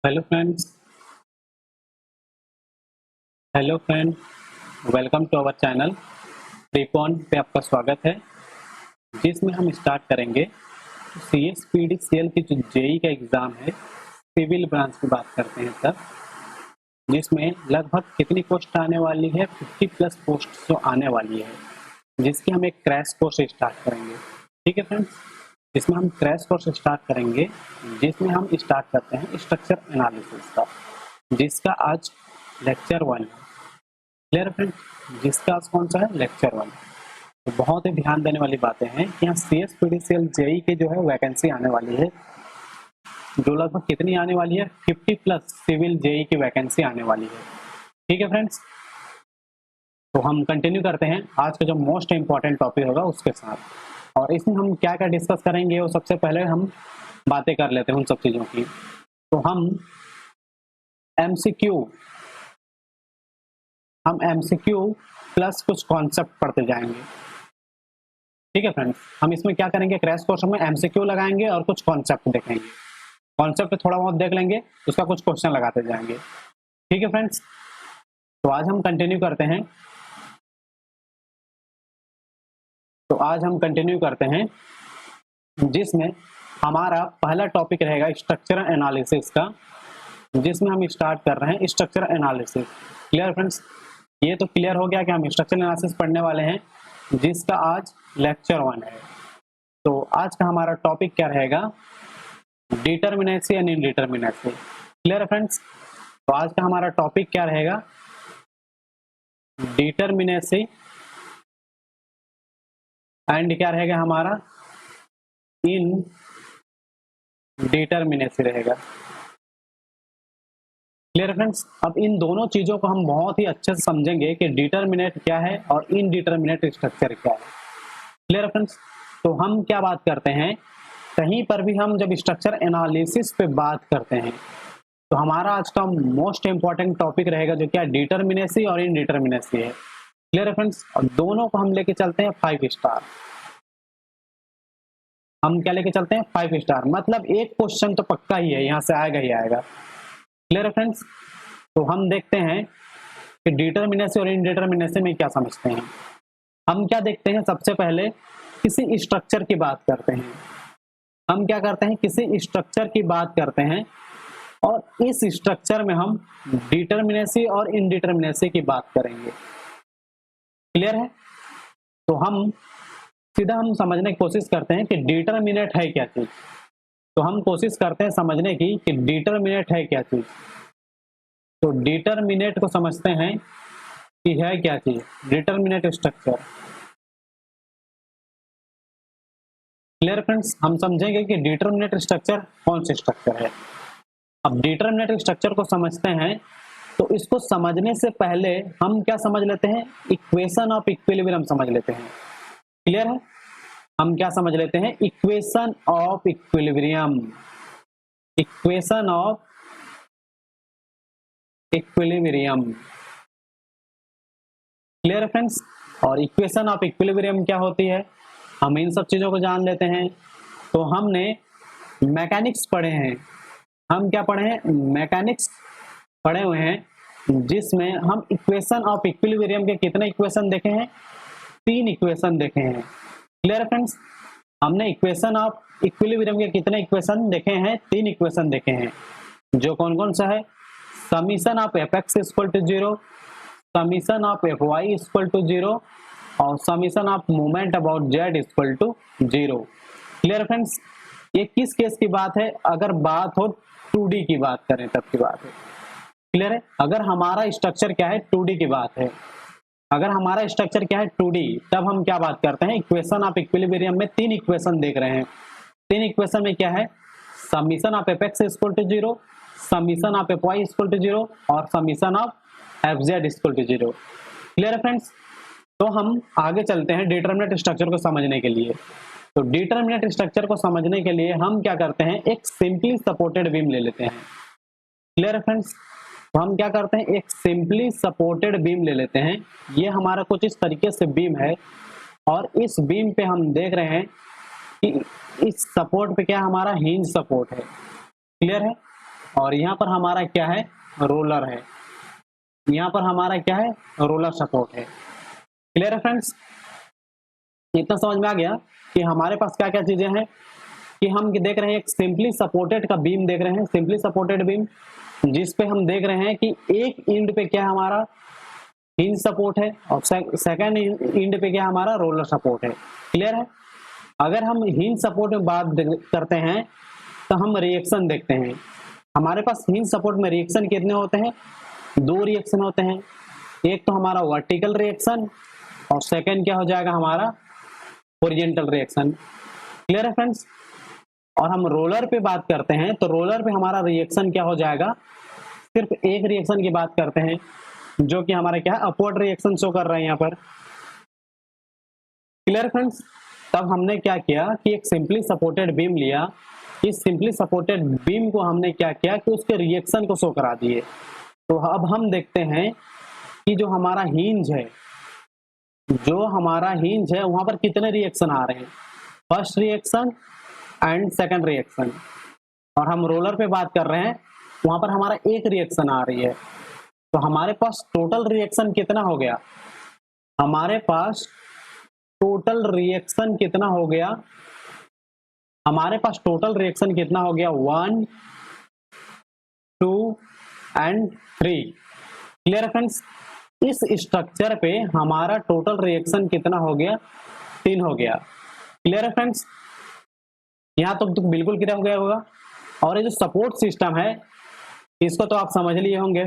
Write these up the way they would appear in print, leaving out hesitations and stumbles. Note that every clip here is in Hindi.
Hello friends hello friend welcome to our channel Prepon पे आपका स्वागत है जिसमें हम स्टार्ट करेंगे CSPDCL की जो जेई का एग्ज़ाम है सिविल ब्रांच की बात करते हैं तब जिसमें लगभग कितनी पोस्ट आने वाली है 50+ पोस्ट जो आने वाली है जिसकी हम एक क्रैश कोर्स स्टार्ट करेंगे। ठीक है फ्रेंड्स, इसमें हम क्रैश कोर्स स्टार्ट करेंगे जिसमें हम स्टार्ट करते हैं स्ट्रक्चर एनालिसिस का जिसका आज लेक्चर 1 है। क्लियर फ्रेंड, जिसका आज कौन सा है लेक्चर 1। तो बहुत ही ध्यान देने वाली बातें हैं कि यहाँ CSPDCL जेई के जो है वैकेंसी आने वाली है जो लगभग कितनी आने वाली है 50+ सिविल जेई की वैकेंसी आने वाली है। ठीक है फ्रेंड्स, तो हम कंटिन्यू करते हैं आज का जो मोस्ट इंपॉर्टेंट टॉपिक होगा उसके साथ। और इसमें हम क्या क्या डिस्कस करेंगे वो सबसे पहले हम बातें कर लेते हैं उन सब चीज़ों की। तो हम MCQ प्लस कुछ कॉन्सेप्ट पढ़ते जाएंगे। ठीक है फ्रेंड्स, हम इसमें क्या करेंगे क्रैश कोर्स में MCQ लगाएंगे और कुछ कॉन्सेप्ट देखेंगे। कॉन्सेप्ट थोड़ा बहुत देख लेंगे, उसका कुछ क्वेश्चन लगाते जाएंगे। ठीक है फ्रेंड्स, तो आज हम कंटिन्यू करते हैं जिसमें हमारा पहला टॉपिक रहेगा स्ट्रक्चरल एनालिसिस का, जिसमें हम स्टार्ट कर रहे हैं स्ट्रक्चरल एनालिसिस। क्लियर फ्रेंड्स, ये तो क्लियर हो गया कि हम स्ट्रक्चरल एनालिसिस पढ़ने वाले हैं जिसका आज लेक्चर 1 है। तो आज का हमारा टॉपिक क्या रहेगा डिटरमिनेसी एंड इनडिटरमिनेसी। क्लियर फ्रेंड्स, तो आज का हमारा टॉपिक क्या रहेगा डिटरमिनेसी एंड क्या रहेगा हमारा इनडिटरमिनेसी रहेगा। क्लियर फ्रेंड्स, अब इन दोनों चीजों को हम बहुत ही अच्छे से समझेंगे कि डिटरमिनेट क्या है और इनडिटरमिनेट स्ट्रक्चर क्या है। क्लियर फ्रेंड्स, तो हम क्या बात करते हैं कहीं पर भी हम जब स्ट्रक्चर एनालिसिस पे बात करते हैं तो हमारा आज का मोस्ट इंपॉर्टेंट टॉपिक रहेगा जो क्या डिटरमिनेसी और इनडिटरमिनेसी है। क्लियर फ्रेंड्स, और दोनों को हम लेके चलते हैं 5 स्टार। हम क्या लेके चलते हैं 5 स्टार, मतलब एक क्वेश्चन तो पक्का ही है, यहाँ से आएगा ही आएगा। क्लियर फ्रेंड्स, तो हम देखते हैं कि डिटरमिनेसी और इनडिटरमिनेसी में क्या समझते हैं। हम क्या देखते हैं सबसे पहले किसी स्ट्रक्चर की बात करते हैं। हम क्या करते हैं किसी स्ट्रक्चर की बात करते हैं और इस स्ट्रक्चर में हम डिटरमिनेसी और इनडिटरमिनेसी की बात करेंगे। क्लियर है, तो हम समझने की कोशिश करते हैं कि डिटरमिनेट है क्या चीज। तो हम कोशिश करते हैं समझने की कि डिटरमिनेट है क्या चीज। तो डिटरमिनेट को समझते हैं कि है क्या चीज डिटरमिनेट स्ट्रक्चर। क्लियर फ्रेंड्स, हम समझेंगे कि डिटरमिनेट स्ट्रक्चर कौन से स्ट्रक्चर है। अब डिटरमिनेट स्ट्रक्चर को समझते हैं तो इसको समझने से पहले हम क्या समझ लेते हैं इक्वेशन ऑफ इक्विलिब्रियम समझ लेते हैं। क्लियर है, हम क्या समझ लेते हैं equation of equilibrium. Equation of equilibrium. Clear friends, और इक्वेशन ऑफ इक्विलिब्रियम क्या होती है हम इन सब चीजों को जान लेते हैं। तो हमने मैकेनिक्स पढ़े हैं, हम क्या पढ़े हैं मैकेनिक्स पढ़े हुए हैं जिसमें हम इक्वेशन ऑफ इक्विलिब्रियम के कितने इक्वेशन देखे हैं 3 इक्वेशन देखे हैं। क्लियर फ्रेंड्स, हमने इक्वेशन ऑफ इक्विलिब्रियम के कितने इक्वेशन देखे हैं 3 इक्वेशन देखे हैं जो कौन कौन सा है summation of fx equal to 0, summation of fy equal to 0 और summation of moment about z equal to 0। Clear friends, ये किस केस की बात है अगर बात हो 2D की बात करें तब की बात है। क्लियर है, अगर हमारा स्ट्रक्चर क्या है 2D की बात है, अगर हमारा स्ट्रक्चर क्या है 2D तब हम क्या बात करते हैं इक्वेशन ऑफ इक्विलिब्रियम में 3 इक्वेशन देख रहे हैं। 3 इक्वेशन में क्या है summation of fx equal to 0, summation of fy equal to 0 और summation of fz equal to 0। Clear friends, तो हम आगे चलते हैं डिटरमिनेट स्ट्रक्चर को समझने के लिए। तो डिटरमिनेट स्ट्रक्चर को समझने के लिए हम क्या करते हैं एक सिंपली सपोर्टेड बीम ले लेते हैं। क्लियर फ्रेंड्स, तो हम क्या करते हैं एक सिंपली सपोर्टेड बीम ले लेते हैं। ये हमारा कुछ इस तरीके से बीम है और इस बीम पे हम देख रहे हैं कि इस सपोर्ट पे क्या हमारा हिंज सपोर्ट है। क्लियर है, और यहाँ पर हमारा क्या है, रोलर है। यहाँ पर हमारा क्या है, रोलर सपोर्ट है। क्लियर है फ्रेंड्स? इतना समझ में आ गया कि हमारे पास क्या क्या चीजें हैं, कि हम देख रहे हैं एक सिंपली सपोर्टेड का बीम देख रहे हैं, सिंपली सपोर्टेड बीम, जिस पे हम देख रहे हैं कि एक एंड पे क्या हमारा हिंज सपोर्ट है और सेकंड एंड पे क्या हमारा रोलर सपोर्ट है। क्लियर है? अगर हम हिंज सपोर्ट में बात करते हैं तो हम रिएक्शन देखते हैं। हमारे पास हिंज सपोर्ट में रिएक्शन कितने होते हैं, 2 रिएक्शन होते हैं। एक तो हमारा वर्टिकल रिएक्शन और सेकंड क्या हो जाएगा हमारा हॉरिजॉन्टल रिएक्शन। क्लियर है फ्रेंड्स? और हम रोलर पे बात करते हैं तो रोलर पे हमारा रिएक्शन क्या हो जाएगा, सिर्फ एक रिएक्शन की बात करते हैं, जो कि हमारा क्या है, अपवर्ड रिएक्शन शो कर रहे हैं यहाँ पर। Clear friends? तब हमने क्या किया कि एक सिंपली सपोर्टेड बीम लिया, इस सिंपली सपोर्टेड बीम को हमने क्या किया कि उसके रिएक्शन को शो करा दिए। तो अब हम देखते हैं कि जो हमारा हिंज है, वहां पर कितने रिएक्शन आ रहे हैं, first reaction and second reaction. और हम रोलर पे बात कर रहे हैं, वहां पर हमारा एक रिएक्शन आ रही है। तो हमारे पास टोटल रिएक्शन कितना हो गया, हमारे पास टोटल रिएक्शन कितना हो गया, हमारे पास टोटल रिएक्शन कितना हो गया, 1 2 एंड 3। क्लियर है फ्रेंड्स? इस स्ट्रक्चर पे हमारा टोटल रिएक्शन कितना हो गया, 3 हो गया। क्लियर है फ्रेंड्स? यहाँ तो बिल्कुल क्लियर हो गया होगा। और ये जो सपोर्ट सिस्टम है इसको तो आप समझ लिए होंगे,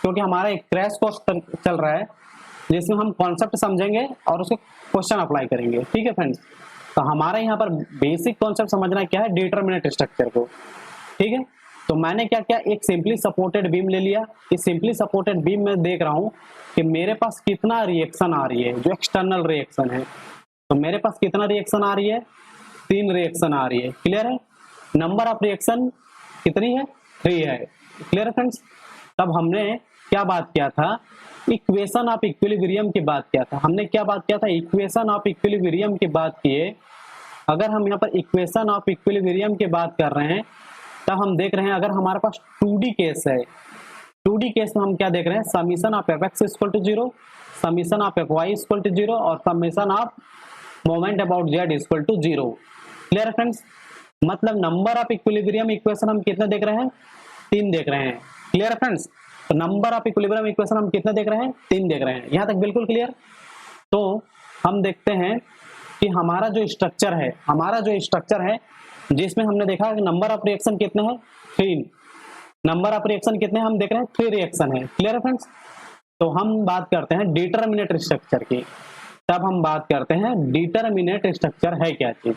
क्योंकि हमारा एक क्रैश कोर्स चल रहा है जिसमें हम कॉन्सेप्ट समझेंगे और उसके क्वेश्चन अप्लाई करेंगे। ठीक है फ्रेंड्स? तो हमारा यहाँ पर बेसिक कॉन्सेप्ट समझना क्या है, डिटरमिनेट स्ट्रक्चर को। ठीक है? तो मैंने क्या किया, एक सिंपली सपोर्टेड बीम ले लिया। इस सिंपली सपोर्टेड बीम में देख रहा हूँ कि मेरे पास कितना रिएक्शन आ रही है, जो एक्सटर्नल रिएक्शन है। तो मेरे पास कितना रिएक्शन आ रही है, 3 रिएक्शन आ रही है। क्लियर है? नंबर ऑफ रिएक्शन कितनी है, 3 है। क्लियर है फ्रेंड्स? तब हमने क्या बात किया था, इक्वेशन ऑफ इक्विलिब्रियम की बात किया था। हमने क्या बात किया था, इक्वेशन ऑफ इक्विलिब्रियम की बात किए। अगर हम यहाँ पर इक्वेशन ऑफ इक्विलिब्रियम की बात कर रहे हैं तब हम देख रहे हैं, अगर हमारे पास 2D केस है, 2D केस में हम क्या देख रहे हैं, summation of fx equal to 0, summation of fy equal to 0 और summation of moment about z equal to 0। Clear friends? मतलब नंबर ऑफ इक्विलिब्रियम इक्वेशन हम कितने देख रहे हैं, 3 देख रहे हैं। Clear friends? तो नंबर ऑफ इक्विलिब्रियम इक्वेशन हम कितने देख रहे हैं, 3 देख रहे हैं। यहाँ तक बिल्कुल क्लियर? तो हम देखते हैं कि हमारा जो स्ट्रक्चर है जिसमें हमने देखा कि नंबर ऑफ रिएक्शन कितने हैं, 3। नंबर ऑफ रिएक्शन कितने हम देख रहे हैं, 3 रिएक्शन है। क्लियर है फ्रेंड्स? तो हम बात करते हैं डिटरमिनेट स्ट्रक्चर की। तब हम बात करते हैं डिटरमिनेट स्ट्रक्चर है क्या चीज।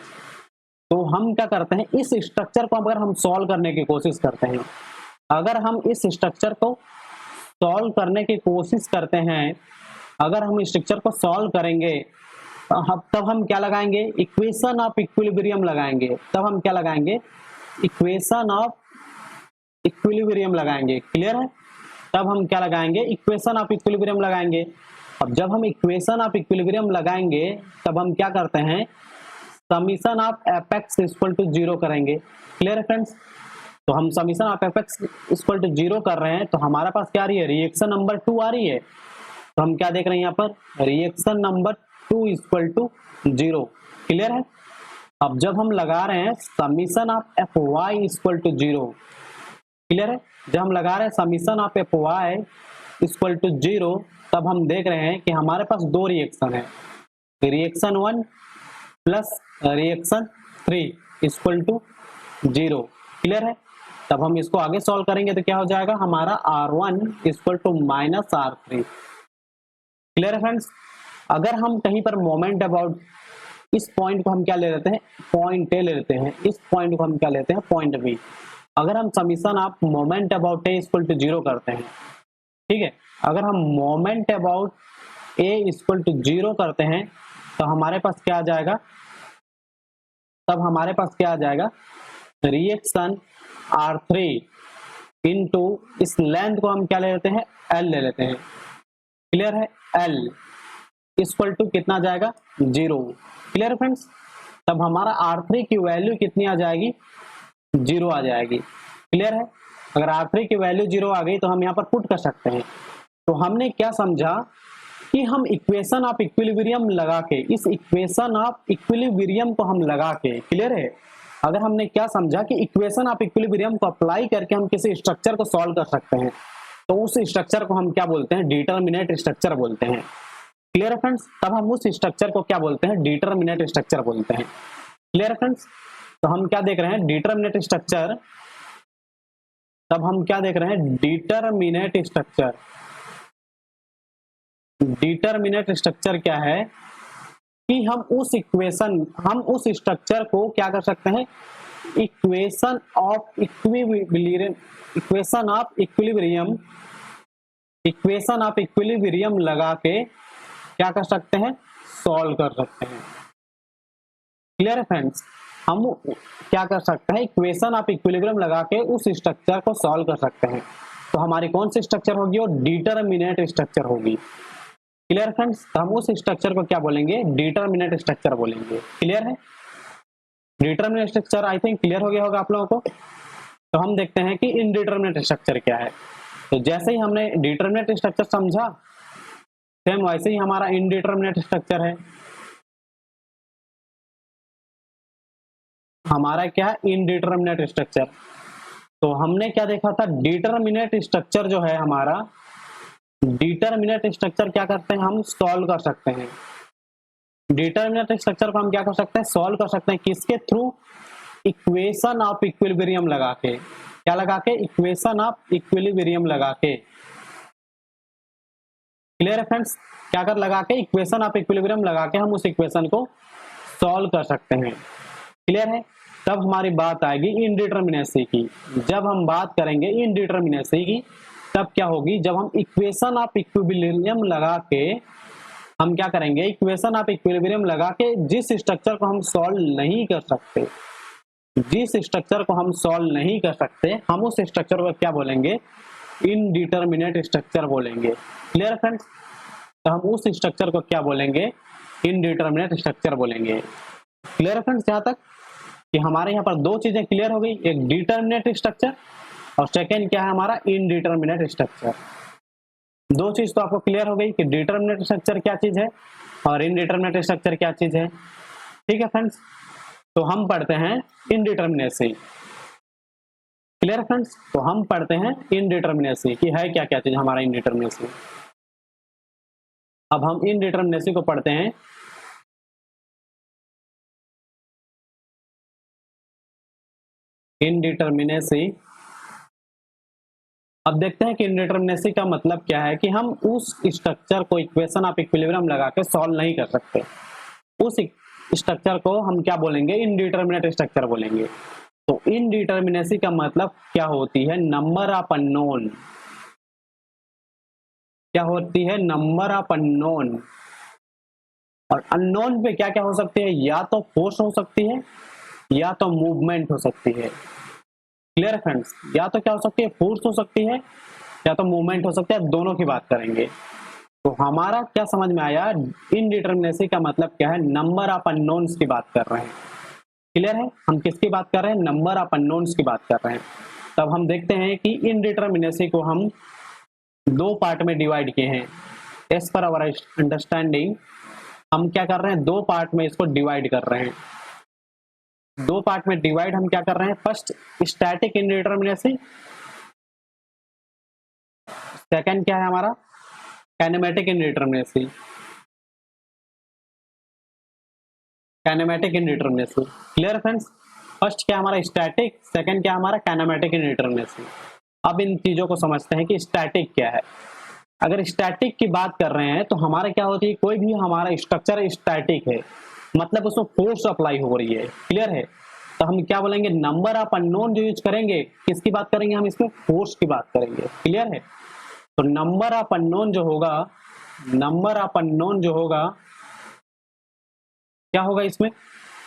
तो हम क्या करते हैं, इस स्ट्रक्चर को अगर हम सॉल्व करने की कोशिश करते हैं, अगर हम इस स्ट्रक्चर को सॉल्व करने की कोशिश करते हैं, अगर हम इस स्ट्रक्चर को सॉल्व करेंगे तब हम क्या लगाएंगे, इक्वेशन ऑफ इक्विलिब्रियम लगाएंगे। तब हम क्या लगाएंगे, इक्वेशन ऑफ इक्विलिब्रियम लगाएंगे। क्लियर है? तब हम क्या लगाएंगे, इक्वेशन ऑफ इक्विलिब्रियम लगाएंगे। अब जब हम इक्वेशन ऑफ इक्विलिब्रियम लगाएंगे तब हम क्या करते हैं, summation of fx equal to 0 करेंगे। क्लियर है फ्रेंड्स? तो हम summation of fx equal to 0 कर रहे हैं तो हमारे पास क्या आ रही है, रिएक्शन नंबर 2 आ रही है। तो हम क्या देख रहे हैं यहाँ पर, reaction number 2 equal to 0। Clear है? अब जब हम लगा रहे हैं summation of fy equal to 0, clear है, जब हम लगा रहे हैं summation of fy equal to 0, तब हम देख रहे हैं कि हमारे पास 2 रिएक्शन है, reaction 1 plus reaction 3 equal to 0। Clear है? तब हम इसको आगे सॉल्व करेंगे तो क्या हो जाएगा, हमारा R1 equal to minus R3। Clear है फ्रेंड्स? अगर हम कहीं पर मोमेंट अबाउट, इस पॉइंट को हम क्या ले लेते हैं, पॉइंट ए ले लेते हैं, इस पॉइंट को हम क्या लेते हैं, पॉइंट बी। अगर हम summation of moment about A equal to 0 करते हैं, ठीक है, अगर हम moment about A equal to 0 करते हैं तो हमारे पास क्या आ जाएगा, तब हमारे पास क्या आ जाएगा, रिएक्शन R3 इनटू इस लेंथ को हम क्या ले लेते हैं, L ले लेते हैं। क्लियर है? L इक्वल टू कितना आ जाएगा, 0। Clear friends? तब हमारा R3 की वैल्यू कितनी आ जाएगी, 0 आ जाएगी। क्लियर है? अगर R3 की वैल्यू 0 आ गई तो हम यहाँ पर पुट कर सकते हैं। तो हमने क्या समझा कि हम इक्वेशन ऑफ इक्विलिब्रियम लगा के, इस इक्वेशन ऑफ इक्विलिब्रियम को हम लगा के, क्लियर है, अगर हमने क्या समझा कि इक्वेशन ऑफ इक्विलिब्रियम को अप्लाई करके हम किसी स्ट्रक्चर को सॉल्व कर सकते हैं, तो उस स्ट्रक्चर को हम क्या बोलते हैं, डिटरमिनेट स्ट्रक्चर बोलते हैं। क्लियर है फ्रेंड्स? तब हम उस स्ट्रक्चर को क्या बोलते हैं, डिटरमिनेट स्ट्रक्चर बोलते हैं। क्लियर है फ्रेंड्स? तो हम क्या देख रहे हैं, डिटरमिनेट स्ट्रक्चर। तब हम क्या देख रहे हैं, डिटरमिनेट स्ट्रक्चर। डिटरमिनेट स्ट्रक्चर क्या है कि हम उस स्ट्रक्चर को क्या कर सकते हैं, इक्वेशन ऑफ इक्विलिब्रियम लगा के क्या कर सकते हैं, सॉल्व कर सकते हैं। क्लियर है फ्रेंड्स? हम क्या कर सकते हैं, इक्वेशन ऑफ इक्विलिब्रियम लगा के उस स्ट्रक्चर को सॉल्व कर सकते हैं। तो हमारी कौन सी स्ट्रक्चर होगी, वो डिटरमिनेट स्ट्रक्चर होगी। Clear friends? तो हम उस स्ट्रक्चर को क्या बोलेंगे, डिटरमिनेट स्ट्रक्चर बोलेंगे। क्लियर है? Determinate structure I think clear हो गया होगा आप लोगों को। तो हम देखते हैं कि इनडिटरमिनेट स्ट्रक्चर क्या है। तो जैसे ही हमने डिटरमिनेट स्ट्रक्चर समझा, सेम वैसे ही हमारा इनडिटरमिनेट स्ट्रक्चर है। हमारा क्या है, इनडिटरमिनेट स्ट्रक्चर। तो हमने क्या देखा था, डिटरमिनेट स्ट्रक्चर जो है हमारा, डिटरमिनेट स्ट्रक्चर क्या करते हैं, हम सॉल्व कर सकते हैं। डिटरमिनेट स्ट्रक्चर को हम क्या कर सकते हैं, सॉल्व कर सकते हैं, किसके थ्रू, इक्वेशन ऑफ इक्विलिब्रियम लगा के। क्या लगा के, इक्वेशन ऑफ इक्विलिब्रियम लगा के। क्लियर है फ्रेंड्स? क्या कर लगा के, इक्वेशन ऑफ इक्विलिब्रियम लगा के हम उस इक्वेशन को सॉल्व कर सकते हैं। क्लियर है? तब हमारी बात आएगी इनडिटरमिनेसी की। जब हम बात करेंगे इनडिटरमिनेसी की, तब क्या होगी, जब हम इक्वेशन ऑफ इक्विलिब्रियम लगा के हम क्या करेंगे, इक्वेशन ऑफ इक्विलिब्रियम लगा के जिस स्ट्रक्चर को हम सॉल्व नहीं कर सकते, जिस स्ट्रक्चर को हम सॉल्व नहीं कर सकते, हम उस स्ट्रक्चर को क्या बोलेंगे, इनडिटरमिनेट स्ट्रक्चर बोलेंगे। Clear friends? तो हम उस स्ट्रक्चर को क्या बोलेंगे, इनडिटरमिनेट स्ट्रक्चर बोलेंगे। Clear friends? यहाँ तक कि हमारे यहाँ पर दो चीजें क्लियर हो गई, एक डिटरमिनेट स्ट्रक्चर और सेकेंड क्या है हमारा, इनडिटरमिनेट स्ट्रक्चर। दो चीज तो आपको क्लियर हो गई कि डिटरमिनेट स्ट्रक्चर क्या चीज है और इनडिटरमिनेट स्ट्रक्चर क्या चीज है। ठीक है फ्रेंड्स? तो हम पढ़ते हैं इनडिटरमिनेसी। Clear friends? तो हम पढ़ते हैं इनडिटरमिनेसी कि है क्या क्या चीज हमारा इनडिटरमिनेसी। अब हम इनडिटरमिनेसी को पढ़ते हैं। इनडिटरमिनेसी, अब देखते हैं कि इनडिटरमिनेसी का मतलब क्या है कि हम उस स्ट्रक्चर को इक्वेशन ऑफ इक्विलिब्रियम लगा के सॉल्व नहीं कर सकते, उस स्ट्रक्चर को हम क्या बोलेंगे, इनडिटरमिनेट स्ट्रक्चर बोलेंगे। तो इनडिटरमिनेसी का मतलब क्या होती है, नंबर ऑफ अननोन। क्या होती है, नंबर ऑफ अननोन। और अननोन पे क्या क्या हो सकती है, या तो फोर्स हो सकती है या तो मूवमेंट हो सकती है। क्लियर है फ्रेंड्स? या तो क्या हो सकती है, फोर्स हो सकती है या तो मूवमेंट हो सकता है, दोनों की बात करेंगे। तो हमारा क्या समझ में आया, इनडिटरमिनेसी का मतलब क्या है, नंबर ऑफ अननोन्स की बात कर रहे हैं। क्लियर है? हम किसकी बात कर रहे हैं, नंबर ऑफ अननोन्स की बात कर रहे हैं। तब हम देखते हैं कि इनडिटरमिनेसी को हम दो पार्ट में डिवाइड किए हैं। एज पर आवर अंडरस्टैंडिंग हम क्या कर रहे हैं, दो पार्ट में इसको डिवाइड कर रहे हैं। दो पार्ट में डिवाइड हम क्या कर रहे हैं, फर्स्ट स्टैटिक इनडिटरमिनेसी, सेकंड क्या है हमारा, kinematic इनडिटरमिनेसी। Kinematic इनडिटरमिनेसी। Clear friends? First क्या हमारा स्टैटिक, सेकंड क्या हमारा काइनेमेटिक इनडिटरमिनेसी। अब इन चीजों को समझते हैं कि स्टैटिक क्या है। अगर स्टैटिक की बात कर रहे हैं तो हमारे क्या होती है, कोई भी हमारा स्ट्रक्चर स्टैटिक है, मतलब उसमें फोर्स अप्लाई हो रही है। क्लियर है? तो हम क्या बोलेंगे, नंबर ऑफ अननोन जो यूज करेंगे, किसकी बात करेंगे हम इसमें, फोर्स की बात करेंगे। क्लियर है? तो नंबर ऑफ अननोन जो होगा, नंबर ऑफ अननोन जो होगा, क्या होगा इसमें,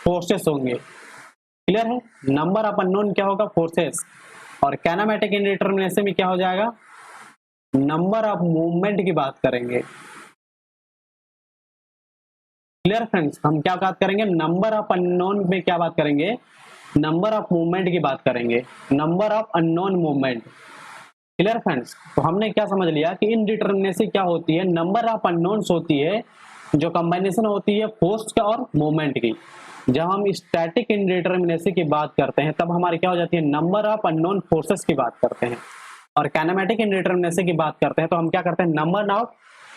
फोर्सेस होंगे। क्लियर है? नंबर ऑफ अननोन क्या होगा, फोर्सेस। और काइनेमेटिक इनडिटरमिनेसी में क्या हो जाएगा, नंबर ऑफ मूवमेंट की बात करेंगे। Clear friends? हम क्या बात करेंगे, नंबर ऑफ अननोन में क्या बात करेंगे, नंबर ऑफ मूवमेंट की बात करेंगे, number of unknown movement. Clear friends? तो हमने क्या समझ लिया कि इनडिटरमिनेसी क्या होती है, नंबर ऑफ अननोन्स होती है, जो कॉम्बिनेशन होती है फोर्स का और मूवमेंट की। जब हम स्टैटिक इनडिटरमिनेसी की बात करते हैं तब हमारी क्या हो जाती है, नंबर ऑफ अननोन फोर्सेस की बात करते हैं। और काइनेमेटिक इनडिटरमिनेसी की बात करते हैं तो हम क्या करते हैं, नंबर ऑफ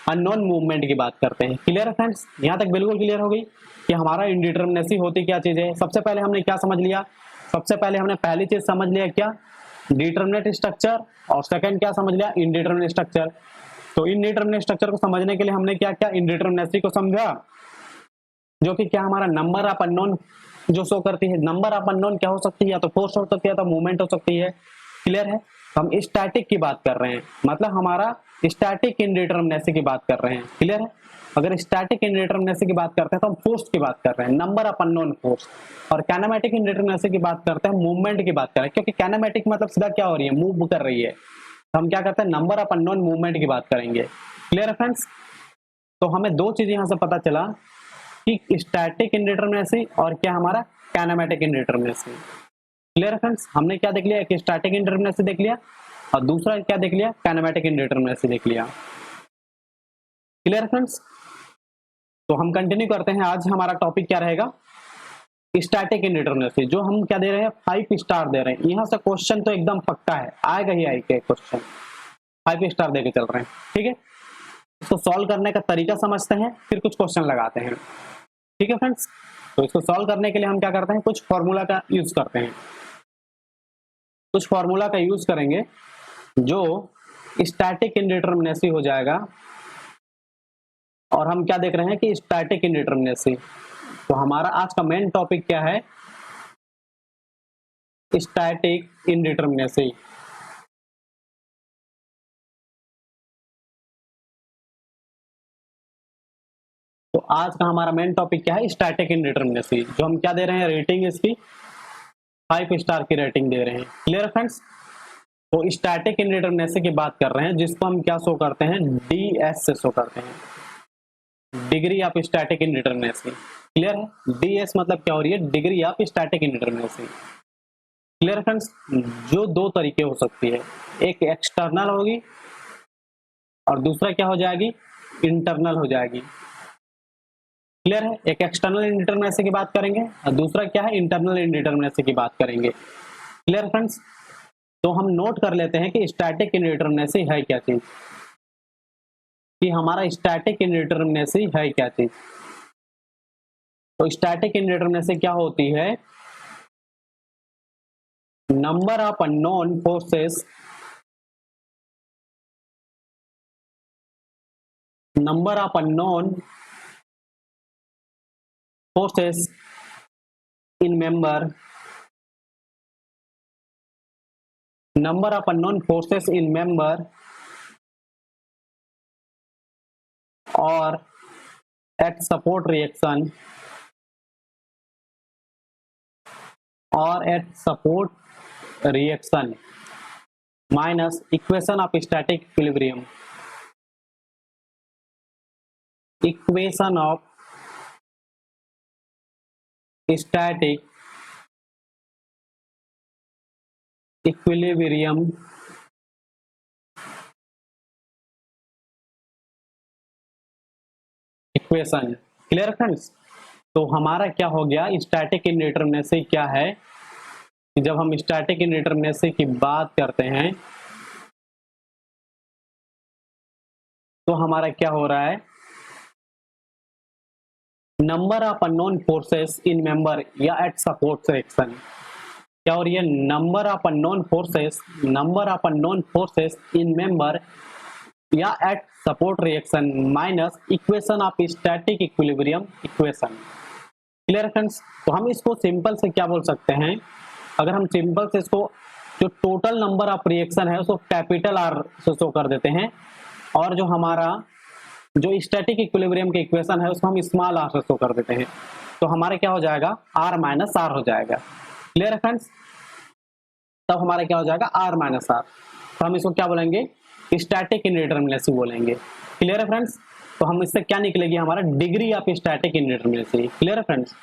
अननोन मूवमेंट की बात करते हैं। क्लियर है फ्रेंड्स? यहाँ तक बिल्कुल क्लियर हो गई कि हमारा इनडिटरमिनेसी होती क्या चीज है। सबसे पहले हमने क्या समझ लिया, सबसे पहले हमने पहली चीज समझ लिया क्या, डिटरमिनेट स्ट्रक्चर, और सेकंड क्या समझ लिया, इनडिटरमिनेट स्ट्रक्चर। तो इनडिटरमिनेट स्ट्रक्चर को समझने के लिए हमने क्या क्या, इनडिटरमिनेसी को समझा, जो कि क्या हमारा नंबर ऑफ अननोन जो शो करती है। नंबर ऑफ अननोन क्या हो सकती है, या तो फोर्स हो सकती है, या तो मूवमेंट हो सकती है। क्लियर है? हम स्टैटिक की बात कर रहे हैं, मतलब हमारा स्टैटिक इनडिटरमिनेसी की बात कर रहे हैं। क्लियर है? अगर स्टैटिक इनडिटरमिनेसी की बात करते हैं तो हम फोर्स की बात कर रहे हैं, नंबर ऑफ अननोन फोर्स। और काइनेमेटिक इनडिटरमिनेसी की बात करते हैं, मूवमेंट की बात कर रहे हैं, क्योंकि काइनेमेटिक मतलब सीधा क्या हो रही है, मूव कर रही है। तो हम क्या करते हैं, नंबर ऑफ अननोन मूवमेंट की बात करेंगे। क्लियर है फ्रेंड्स? तो हमें दो चीजें यहां से पता चला कि स्टैटिक इनडिटरमिनेसी और क्या हमारा काइनेमेटिक इनडिटरमिनेसी। Clear friends? हमने क्या देख लिया, कि स्टैटिक इनडिटरमिनेसी देख लिया, और दूसरा क्या देख लिया, काइनेमेटिक इनडिटरमिनेसी देख लिया। Clear friends? तो हम कंटिन्यू करते हैं। आज हमारा टॉपिक क्या रहेगा, स्टैटिक इनडिटरमिनेसी, जो हम क्या दे रहे हैं, 5 स्टार दे रहे हैं। यहां से क्वेश्चन तो एकदम पक्का है, आएगा ही आएगा क्वेश्चन, 5 स्टार देके चल रहे हैं। ठीक है, इसको सॉल्व करने का तरीका समझते हैं, फिर कुछ क्वेश्चन लगाते हैं। ठीक है फ्रेंड्स? तो इसको सॉल्व करने के लिए हम क्या करते हैं, कुछ फॉर्मूला का यूज करते हैं, कुछ फॉर्मूला का यूज करेंगे जो स्टैटिक इनडिटरमिनेसी हो जाएगा। और हम क्या देख रहे हैं कि स्टैटिक इनडिटरमिनेसी। तो हमारा आज का मेन टॉपिक क्या है, स्टैटिक इनडिटरमिनेसी। तो आज का हमारा मेन टॉपिक क्या है, स्टैटिक इनडिटरमिनेसी, जो हम क्या दे रहे हैं, रेटिंग इसकी 5 स्टार की रेटिंग दे रहे हैं। Clear friends? तो स्टैटिक इनडिटरमिनेसी की बात कर रहे हैं, जिसको हम क्या शो करते हैं, डीएस से शो करते हैं, डिग्री ऑफ स्टैटिक इनडिटरमिनेसी। क्लियर है? डीएस मतलब क्या हो रही है, degree of static इनडिटरमिनेसी। Clear friends? जो दो तरीके हो सकती है, एक एक्सटर्नल होगी और दूसरा क्या हो जाएगी, इंटरनल हो जाएगी। क्लियर है? एक एक्सटर्नल इनडिटरमिनेसी की बात करेंगे और दूसरा क्या है, इंटरनल इनडिटरमिनेसी की बात करेंगे। Clear friends? तो हम नोट कर लेते हैं कि स्टैटिक इनडिटरमिनेसी है क्या चीज, कि हमारा स्टैटिक इनडिटरमिनेसी है क्या चीज। तो स्टैटिक इनडिटरमिनेसी क्या होती है, number of unknown forces, number of unknown forces in member, number of unknown forces in member or at support reaction or at support reaction minus equation of static equilibrium, equation of static equilibrium equation. Clear friends? तो हमारा क्या हो गया, स्टैटिक इनडिटरमिनेसी क्या है, कि जब हम स्टैटिक इनडिटरमिनेसी की बात करते हैं तो हमारा क्या हो रहा है, number of unknown forces in member या एट सपोर्ट रिएक्शन। क्या हो रही है, number of unknown forces, number of unknown forces in member या at support reaction minus equation of static equilibrium equation. Clear friends? तो हम इसको सिंपल से क्या बोल सकते हैं, अगर हम सिंपल से इसको, जो टोटल नंबर ऑफ रिएक्शन है उसको कैपिटल आर से शो कर देते हैं, और जो हमारा जो स्टैटिक इक्विलिब्रियम के इक्वेशन है उसको हम स्मॉल आर से शो कर देते हैं। तो हमारे क्या हो जाएगा, आर माइनस आर हो जाएगा। क्लियर है फ्रेंड्स? तब हमारा क्या हो जाएगा, आर माइनस आर। तो हम इसको क्या बोलेंगे, स्टैटिक इनडिटरमिनेसी बोलेंगे। क्लियर है फ्रेंड्स? तो हम इससे क्या निकलेगी, हमारा डिग्री ऑफ स्टैटिक इनडिटरमिनेसी। क्लियर है फ्रेंड्स?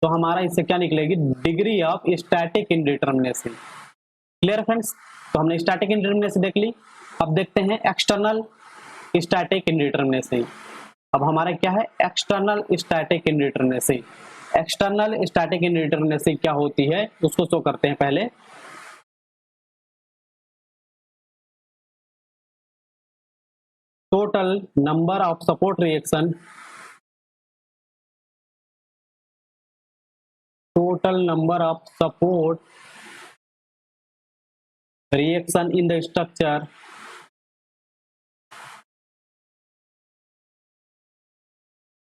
तो हमारा इससे क्या निकलेगी, degree of static indeterminacy. Clear friends, तो हमने स्टैटिक इंडिटरमिनेसी देख ली। अब देखते हैं एक्सटर्नल स्टैटिक इंडिटरमिनेसी। अब हमारा क्या है, external static indeterminacy. External static indeterminacy क्या होती है उसको शो करते हैं पहले। Total number of support reaction, total number of support reaction in the structure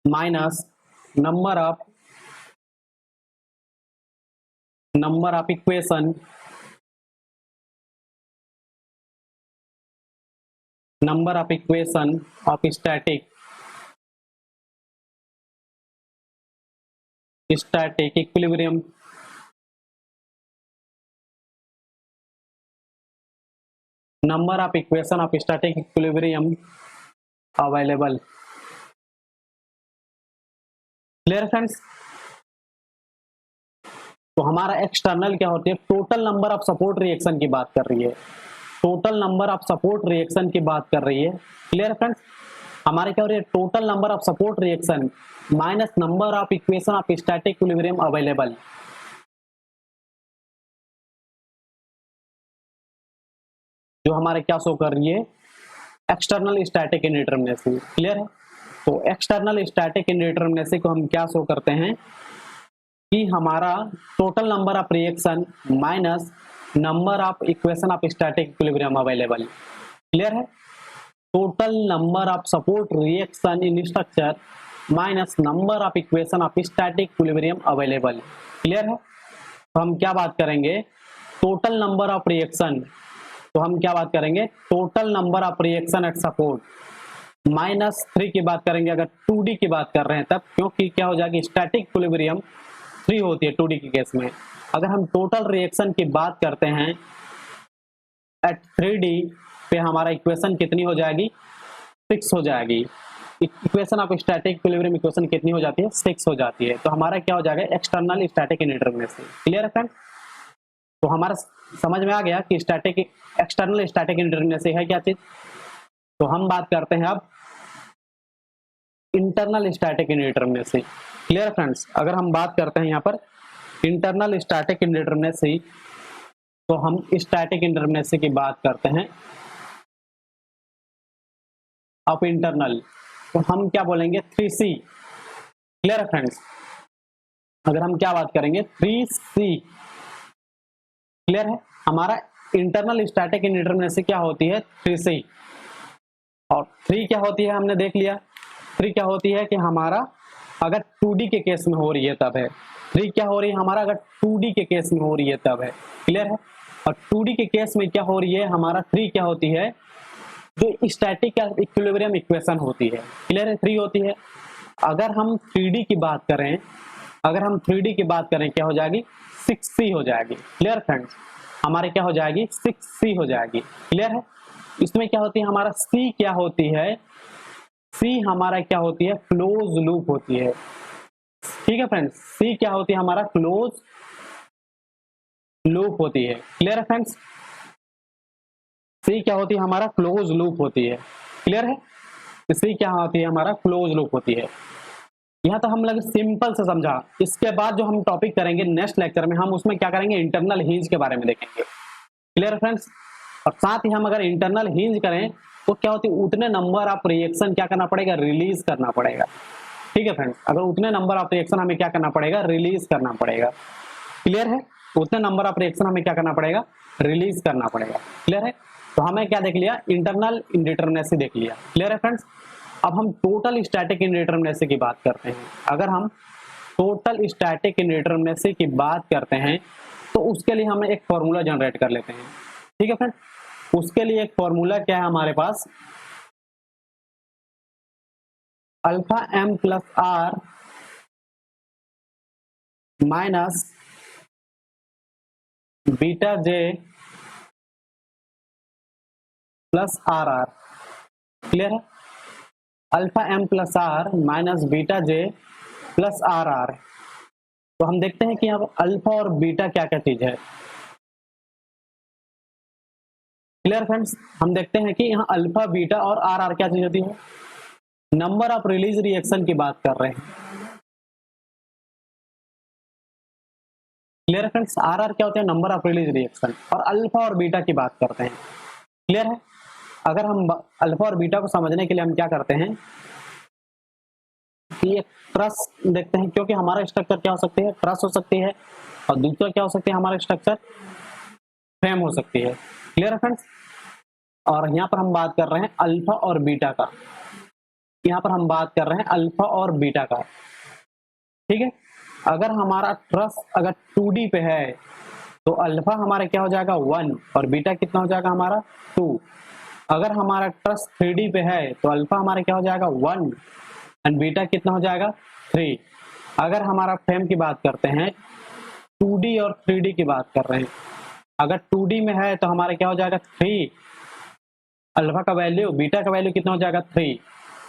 minus number of equation, number of equation of static equilibrium, number of equation of static equilibrium available। Clear friends, तो हमारा एक्सटर्नल क्या होती है, total number of support reaction की बात कर रही है, total number of support reaction की बात कर रही है। क्लियर फ्रेंड्स, हमारे क्या हो रही है, total number of support reaction minus number of equation of static equilibrium available. जो हमारे क्या शो कर रही है, एक्सटर्नल स्टैटिक इंडिटरमिनेसी। क्लियर है, तो एक्सटर्नल स्टैटिक इंडिटरमिनेसी को हम क्या शो करते हैं कि हमारा total number of reaction minus number of equation of static equilibrium available. Clear है, total number of support reaction in structure minus number of equation of static equilibrium available. Clear है, तो हम क्या बात करेंगे, टोटल नंबर ऑफ रिएक्शन, तो हम क्या बात करेंगे, total number of reaction at support -3 की बात करेंगे अगर 2D की बात कर रहे हैं तब, क्योंकि क्या हो जाएगी, स्टैटिक इक्विलिब्रियम 3 होती है 2D के केस में। अगर हम टोटल रिएक्शन की बात करते हैं एट 3D पे, हमारा इक्वेशन कितनी हो जाएगी, 6 हो जाएगी। Equation of static equilibrium equation कितनी हो जाती है, 6 हो जाती है। तो हमारा क्या हो जाएगा, एक्सटर्नल स्टैटिक इंडिटरमिनेसी। क्लियर है फ्रेंड, तो हमारा समझ में आ गया कि स्टैटिक एक्सटर्नल स्टैटिक इंडिटरमिनेसी है क्या चीज। तो हम बात करते हैं अब internal static indeterminacy. Clear friends, अगर हम बात करते हैं यहाँ पर इंटरनल स्टैटिक इंडिटरमिनेसी, तो हम स्टैटिक इंडिटरमिनेसी की बात करते हैं अब इंटरनल, तो हम क्या बोलेंगे, 3C। क्लियर फ्रेंड्स, अगर हम क्या बात करेंगे, 3C। क्लियर है, हमारा इंटरनल स्टैटिक इंडिटरमिनेसी क्या होती है, 3C। और 3 क्या होती है हमने देख लिया, 3 क्या होती है कि हमारा अगर 2D के केस में हो रही है तब है। 3 क्या हो रही है हमारा, अगर 2D के केस में हो रही है तब है। क्लियर है, और 2D के केस में क्या हो रही है हमारा, 3 क्या होती है, जो स्टैटिक इक्विलिब्रियम इक्वेशन होती है। क्लियर है, 3 होती है। अगर हम 3D की बात करें, अगर हम 3D की बात करें क्या हो जाएगी, 6C हो जाएगी। क्लियर फ्रेंड्स, हमारे क्या हो जाएगी, 6C हो जाएगी। क्लियर है, इसमें क्या होती है हमारा, C क्या होती है, C हमारा क्या होती है, क्लोज लूप होती है। ठीक है फ्रेंड्स, C क्या होती है हमारा, क्लोज लूप होती है। क्लियर है फ्रेंड्स, C क्या होती है हमारा, क्लोज लूप होती है। क्लियर है, C क्या होती है हमारा, क्लोज लूप होती है। यहाँ तो हम लोग सिंपल से समझा। इसके बाद जो हम टॉपिक करेंगे नेक्स्ट लेक्चर में, हम उसमें क्या करेंगे, इंटरनल हिंज के बारे में देखेंगे। क्लियर फ्रेंड्स, और साथ ही हम अगर इंटरनल हिंज करें तो क्या होती है, उतने नंबर ऑफ रिएक्शन क्या करना पड़ेगा, रिलीज करना पड़ेगा। ठीक है फ्रेंड्स, अगर उतने नंबर ऑफ रिएक्शन हमें क्या करना पड़ेगा, रिलीज करना पड़ेगा। क्लियर है, उतने नंबर ऑफ रिएक्शन हमें क्या करना पड़ेगा, रिलीज करना पड़ेगा। क्लियर है, तो हमें क्या देख लिया, इंटरनल इंडिटरमिनेसी देख लिया। क्लियर है फ्रेंड्स, अब हम टोटल स्टैटिक इंडिटरमिनेसी की बात करते हैं। अगर हम टोटल स्टैटिक इंडिटरमिनेसी की बात करते हैं तो उसके लिए हमें एक फॉर्मूला जनरेट कर लेते हैं। ठीक है फ्रेंड, उसके लिए एक फॉर्मूला क्या है हमारे पास, alpha m plus are minus beta J plus are are. Clear है, alpha m plus are minus beta J plus are r. तो हम देखते हैं कि यहाँ अल्फा और बीटा क्या क्या चीज है। क्लियर फ्रेंड्स, हम देखते हैं कि यहाँ अल्फा बीटा और आर आर क्या चीज होती है, नंबर ऑफ रिलीज रिएक्शन की बात कर रहे हैं। क्लियर फ्रेंड्स, आर आर क्या होते हैं, नंबर ऑफ रिलीज रिएक्शन, और अल्फा और बीटा की बात करते हैं। क्लियर है। अगर हम अल्फा और बीटा को समझने के लिए हम क्या करते हैं कि एक ट्रस देखते हैं, क्योंकि हमारा स्ट्रक्चर क्या हो सकती है, ट्रस हो सकती है, और दूसरा क्या हो सकती है हमारा स्ट्रक्चर, फ्रेम हो सकती है। क्लियर है फ्रेंड्स। और यहाँ पर हम बात कर रहे हैं अल्फा और बीटा का, यहाँ पर हम बात कर रहे हैं अल्फा और बीटा का। ठीक है। अगर हमारा ट्रस अगर 2D पे है तो अल्फा हमारा क्या हो जाएगा 1 और बीटा कितना हो जाएगा हमारा 2। अगर हमारा ट्रस 3D पे है तो अल्फा हमारा क्या हो जाएगा 1 एंड बीटा कितना हो जाएगा 3। अगर हमारा फ्रेम की बात करते हैं 2D और 3D की बात कर रहे हैं, अगर 2D में है तो हमारा क्या हो जाएगा 3, अल्फा का वैल्यू, बीटा का वैल्यू कितना हो जाएगा 3।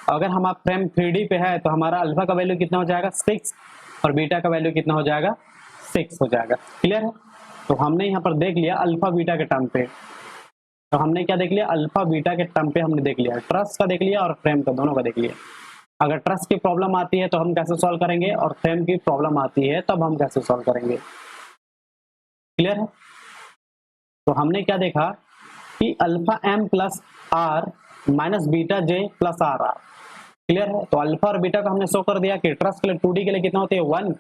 अगर हमारा फ्रेम 3D पे है तो हमारा अल्फा का वैल्यू कितना हो जाएगा 6 और बीटा का वैल्यू कितना हो जाएगा 6 हो जाएगा। क्लियर है। तो हमने यहाँ पर देख लिया अल्फा बीटा के टर्म पे, तो हमने क्या देख लिया, अल्फा बीटा के टर्म पे हमने देख लिया, ट्रस का देख लिया और फ्रेम का, दोनों का देख लिया। अगर ट्रस की प्रॉब्लम आती है तो हम कैसे सॉल्व करेंगे, और फ्रेम की प्रॉब्लम आती है तब हम कैसे सॉल्व करेंगे। क्लियर है। तो हमने क्या देखा कि alpha M plus are minus beta J plus are are. Clear है। तो अल्फा और बीटा को हमने शो कर दिया कि ट्रस के लिए 2D के लिए कितना होती है 1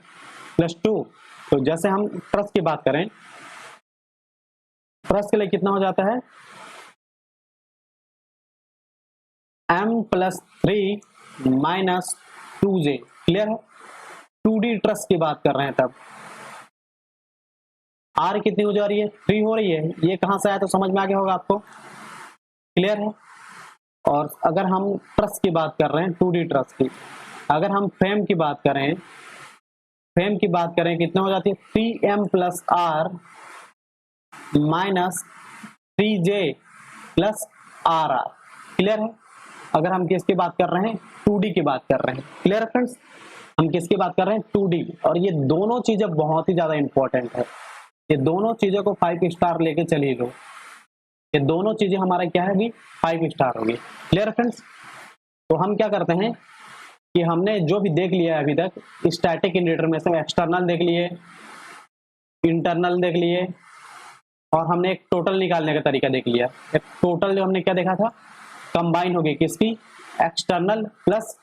+ 2। तो जैसे हम ट्रस की बात करें, ट्रस के लिए कितना हो जाता है m + 3 माइनस 2j। क्लियर है। 2D ट्रस की बात कर रहे हैं तब r कितनी हो जा रही है 3 हो रही है, ये कहां से आया तो समझ में आ गया होगा आपको। क्लियर है। और अगर हम ट्रस की बात कर रहे हैं 2D ट्रस की, अगर हम फ्रेम की बात करें, फ्रेम की बात करें कितना हो जाती है 3m + r minus 3j + r r। Clear है। अगर हम किसकी बात कर रहे हैं 2D की बात कर रहे हैं। क्लियर है फ्रेंड्स, हम किसकी बात कर रहे हैं 2D। और ये दोनों चीजें बहुत ही ज्यादा इंपॉर्टेंट है, ये दोनों चीजों को 5 स्टार लेके चलिए लो, ये दोनों चीजें हमारा क्या है 5 स्टार होगी। Clear friends. तो हम क्या करते हैं कि हमने जो भी देख लिया है अभी तक, स्टैटिक इंडिकेटर में से एक्सटर्नल देख लिए, इंटरनल देख लिए, और हमने एक टोटल निकालने का तरीका देख लिया। एक टोटल जो हमने क्या देखा था, कंबाइन होगी किसकी, एक्सटर्नल प्लस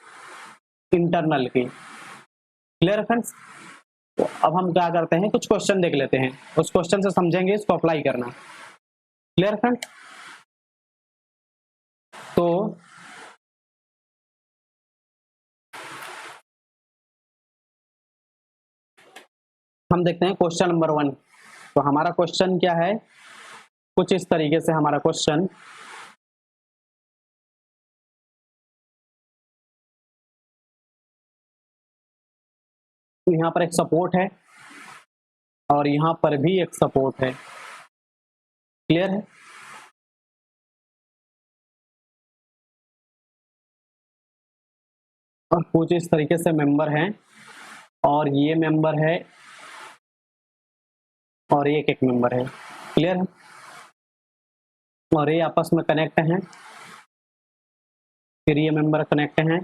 इंटरनल की। Clear friends. तो अब हम क्या करते हैं, कुछ क्वेश्चन देख लेते हैं, उस क्वेश्चन से समझेंगे इसको अप्लाई करना। Clear friends. तो हम देखते हैं क्वेश्चन नंबर 1। तो हमारा क्वेश्चन क्या है, कुछ इस तरीके से हमारा क्वेश्चन, यहाँ पर एक सपोर्ट है और यहाँ पर भी एक सपोर्ट है। क्लियर है। और कुछ इस तरीके से मेंबर हैं, और ये मेंबर है और एक मेंबर है। क्लियर है। और ये आपस में कनेक्ट हैं, फिर ये मेंबर कनेक्ट हैं,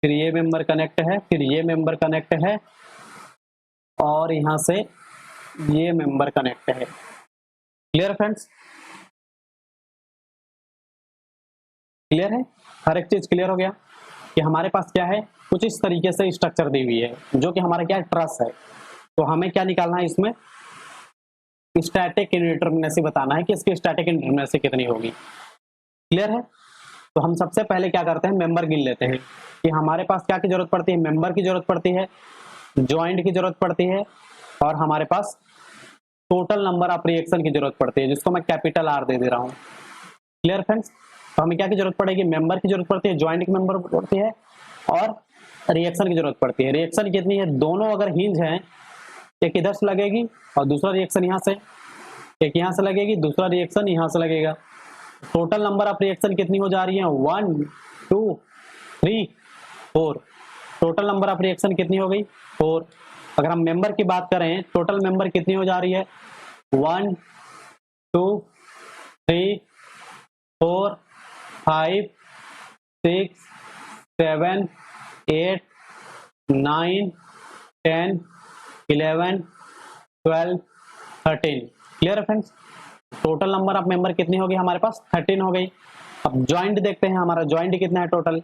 फिर ये मेंबर कनेक्ट है, फिर ये मेंबर कनेक्ट है, और यहां से ये मेंबर कनेक्ट है। Clear friends. क्लियर है। हर एक चीज क्लियर हो गया कि हमारे पास क्या है, कुछ इस तरीके से स्ट्रक्चर दी हुई है जो कि हमारा क्या है ट्रस है। तो हमें क्या निकालना है, इसमें स्टैटिक इंडिटरमिनेसी बताना है कि इसकी स्टैटिक इंडिटरमिनेसी कितनी होगी। क्लियर है। तो हम सबसे पहले क्या करते हैं, मेंबर गिन लेते हैं कि हमारे पास क्या की जरूरत पड़ती है, मेंबर की जरूरत पड़ती है, जॉइंट की जरूरत पड़ती है, और हमारे पास टोटल नंबर ऑफ रिएक्शन की जरूरत पड़ती है, जिसको मैं कैपिटल R दे रहा हूँ। Clear friends. तो हमें क्या की जरूरत पड़ेगी, मेंबर की जरूरत पड़ती है, जॉइंट की मेंबर पड़ती है, और रिएक्शन की जरूरत पड़ती है। रिएक्शन कितनी है, दोनों अगर हिंज हैं, एक इधर से लगेगी और दूसरा रिएक्शन यहाँ से, एक यहाँ से लगेगी, दूसरा रिएक्शन यहाँ से लगेगा। टोटल नंबर ऑफ रिएक्शन कितनी हो जा रही है 1 2 3 4। टोटल नंबर ऑफ रिएक्शन कितनी हो गई 4। अगर हम मेंबर की बात करें टोटल मेंबर कितनी हो जा रही है 1 2 3 4 5 6 7 8 9 10 11 12 13। क्लियर है friends. Total number of member कितनी होगी हमारे पास 13 हो गई। अब ज्वाइंट देखते हैं हमारा ज्वाइंट कितना है टोटल।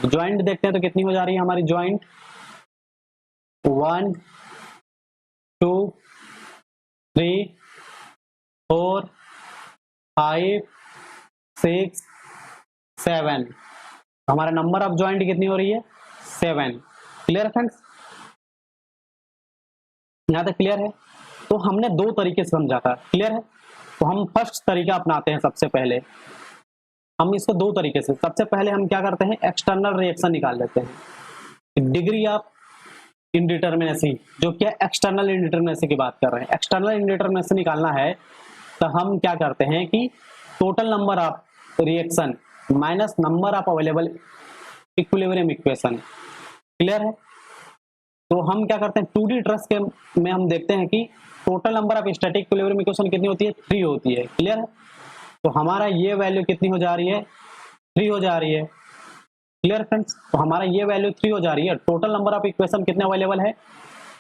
ज्वाइंट देखते हैं तो कितनी हो जा रही है हमारी ज्वाइंट 1 2 3 4 5 6 7। हमारा नंबर ऑफ ज्वाइंट कितनी हो रही है 7। क्लियर है फ्रेंड्स, यहां तक क्लियर है। तो हमने दो तरीके से समझा था। क्लियर है। तो हम फर्स्ट तरीका अपनाते हैं। सबसे पहले हम इसको दो तरीके से, सबसे पहले हम क्या करते हैं एक्सटर्नल रिएक्शन निकाल लेते हैं। डिग्री ऑफ इंडिटरमिनेसी, जो क्या एक्सटर्नल इंडिटरमिनेसी की बात कर रहे हैं, एक्सटर्नल इंडिटरमिनेसी निकालना है तो हम क्या करते हैं कि total number of reaction minus number of available equilibrium equation. Clear है। तो हम क्या करते हैं 2D ट्रस के में हम देखते हैं कि total number of static equilibrium equation कितनी होती है 3 होती है। क्लियर है। तो हमारा ये वैल्यू कितनी हो जा रही है 3 हो जा रही है। Clear friends. तो हमारा ये वैल्यू 3 हो जा रही है। टोटल नंबर ऑफ इक्वेशन कितने अवेलेबल है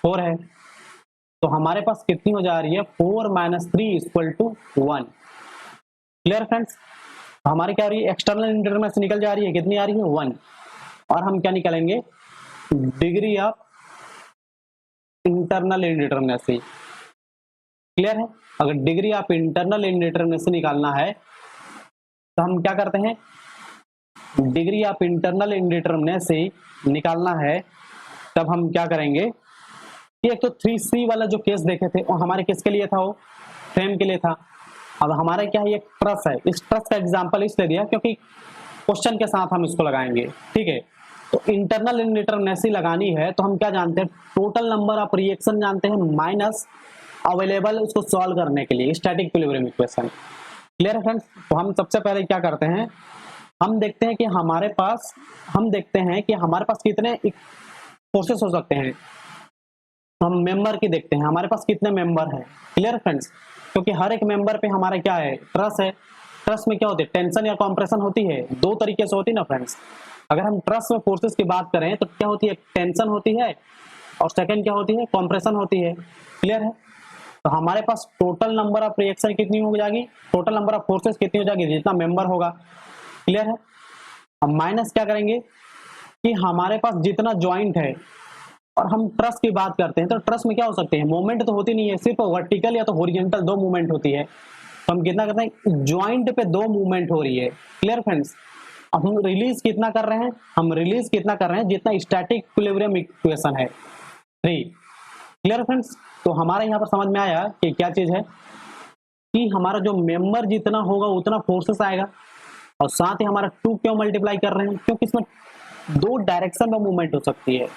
4 है। तो हमारे पास कितनी हो जा रही है 4 - 3 = 1। Clear friends. हमारी क्या आ रही है एक्सटर्नल इंडिटरमिनेसी निकल जा रही है, कितनी आ रही है 1। और हम क्या निकालेंगे degree of internal indeterminacy. Clear है। अगर डिग्री ऑफ इंटरनल इंडिटरमिनेसी निकालना है तो हम क्या करते हैं डिग्री ऑफ इंटरनल इंडिटरमिनेसी निकालना है तब हम क्या करेंगे कि एक तो 3C वाला जो केस देखे थे वो हमारे किसके लिए था, वो फ्रेम के लिए था। अब हमारा क्या है ये ट्रस है। इस ट्रस का एग्जांपल इसलिए दिया क्योंकि क्वेश्चन के साथ हम इसको लगाएंगे। ठीक है। तो इंटरनल इंडिटरमिनेसी लगानी है तो हम क्या जानते हैं टोटल नंबर ऑफ रिएक्शन जानते हैं माइनस अवेलेबल उसको सॉल्व करने के लिए स्टैटिक इक्विलिब्रियम इक्वेशन। क्लियर है फ्रेंड्स। तो हम सबसे पहले क्या करते हैं हम देखते हैं कि हमारे पास कितने फोर्सेस हो सकते हैं। हम मेंबर की देखते हैं हमारे पास कितने मेंबर हैं। Clear friends. क्योंकि हर एक मेंबर पे हमारा क्या है ट्रस है। ट्रस में क्या होती है टेंशन या कॉम्प्रेशन होती है, दो तरीके से होती है ना फ्रेंड्स। अगर हम ट्रस में फोर्सेस की बात करें तो क्या होती है टेंशन होती है और सेकंड क्या होती है कॉम्प्रेशन होती है। क्लियर है। तो हमारे पास टोटल नंबर ऑफ रिएक्शन कितनी हो जाएगी टोटल नंबर ऑफ फोर्सेस कितनी हो जाएगी जितना मेंबर होगा। क्लियर है। हम माइनस क्या करेंगे कि हमारे पास जितना ज्वाइंट है और हम ट्रस की बात करते हैं तो ट्रस में क्या हो सकते हैं मोमेंट तो होती नहीं है, सिर्फ वर्टिकल या तो हॉरिजॉन्टल दो मूवमेंट होती है। तो हम कितना करते हैं ज्वाइंट पे दो मूवमेंट हो रही है। Clear friends. अब हम रिलीज कितना कर रहे हैं जितना स्टैटिक इक्विलिब्रियम इक्वेशन है 3। Clear friends. तो हमारा यहाँ पर समझ में आया कि क्या चीज है कि हमारा जो मेंबर जितना होगा उतना फोर्सेस आएगा और साथ ही हमारा 2 क्यों मल्टीप्लाई कर रहे हैं क्योंकि इसमें दो डायरेक्शन में मूवमेंट हो सकती है।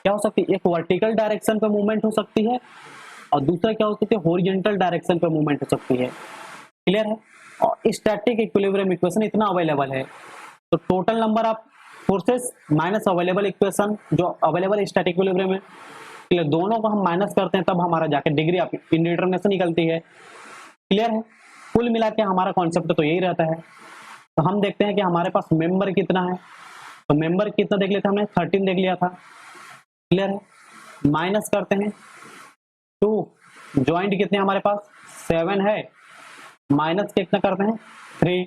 क्या हो सकती है एक वर्टिकल डायरेक्शन पे मूवमेंट हो सकती है और दूसरा क्या हो सकती है हॉरिजॉन्टल डायरेक्शन पे मूवमेंट हो सकती है। क्लियर है। और स्टैटिक इक्विलिब्रियम इक्वेशन इतना अवेलेबल है तो total number of forces minus available equation जो अवेलेबल स्टैटिक इक्विलिब्रियम है दोनों को हम माइनस करते हैं तब हमारा जाके डिग्री ऑफ इंडिटरमिनेसी निकलती है। क्लियर है। कुल मिला के हमारा कॉन्सेप्ट तो यही रहता है। तो हम देखते हैं कि हमारे पास मेंबर कितना है तो मेंबर कितना देख लेते हमने 13 देख लिया था। क्लियर है। माइनस करते हैं 2 ज्वाइंट कितने हमारे पास 7 है माइनस कितना करते हैं 3